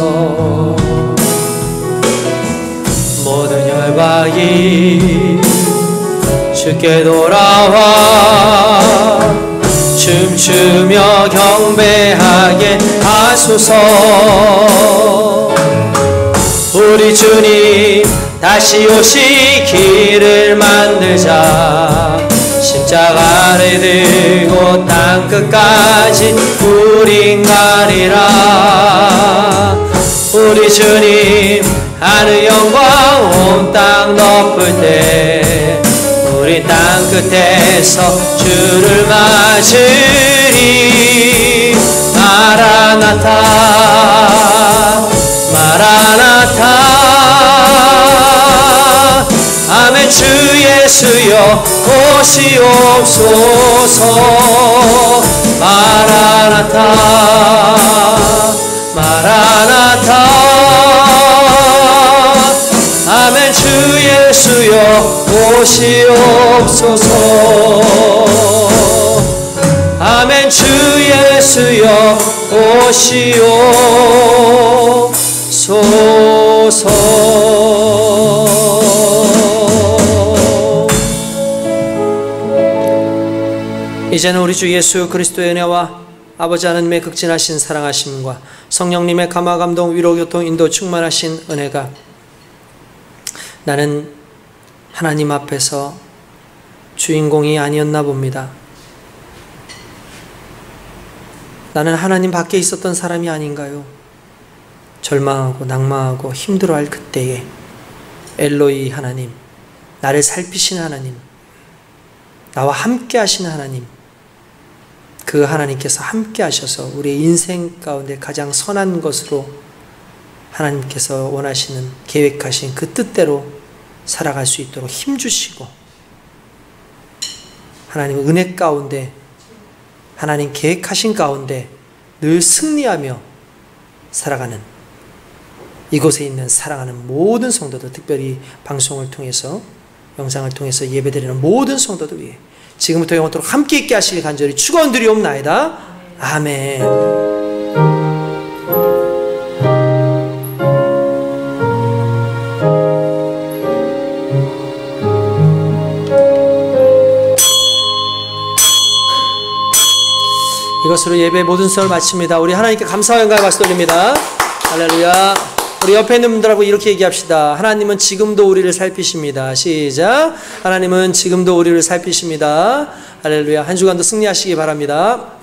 모든 열방이 주께 돌아와 춤추며 경배하게 하소서. 우리 주님 다시 오시기를 만들자. 십자가를 들고 땅끝까지 우린 가리라. 우리 주님 하늘 영광 온 땅 덮을 때 우리 땅끝에서 주를 맞으리. 마라나타 마라나타. 아멘. 주 예수여 오시옵소서. 마라나타 마라나타. 아멘. 주 예수여 오시옵소서. 아멘. 주 예수여 오시옵소서. 이제는 우리 주 예수 그리스도의 은혜와 아버지 하나님의 극진하신 사랑하심과 성령님의 감화 감동 위로 교통 인도 충만하신 은혜가 나는 하나님 앞에서 주인공이 아니었나 봅니다. 나는 하나님 밖에 있었던 사람이 아닌가요? 절망하고 낭망하고 힘들어할 그때에 엘로이 하나님, 나를 살피신 하나님, 나와 함께 하신 하나님, 그 하나님께서 함께 하셔서 우리의 인생 가운데 가장 선한 것으로 하나님께서 원하시는 계획하신 그 뜻대로 살아갈 수 있도록 힘주시고 하나님의 은혜 가운데 하나님 계획하신 가운데 늘 승리하며 살아가는 이곳에 있는 사랑하는 모든 성도들, 특별히 방송을 통해서 영상을 통해서 예배드리는 모든 성도들 위해 지금부터 영원토록 함께 있게 하시길 간절히 축원드리옵나이다. 아멘. 이것으로 예배 모든 수업을 마칩니다. 우리 하나님께 감사와 영광의 박수 돌립니다. 할렐루야. 우리 옆에 있는 분들하고 이렇게 얘기합시다. 하나님은 지금도 우리를 살피십니다. 시작. 하나님은 지금도 우리를 살피십니다. 할렐루야. 한 주간도 승리하시기 바랍니다.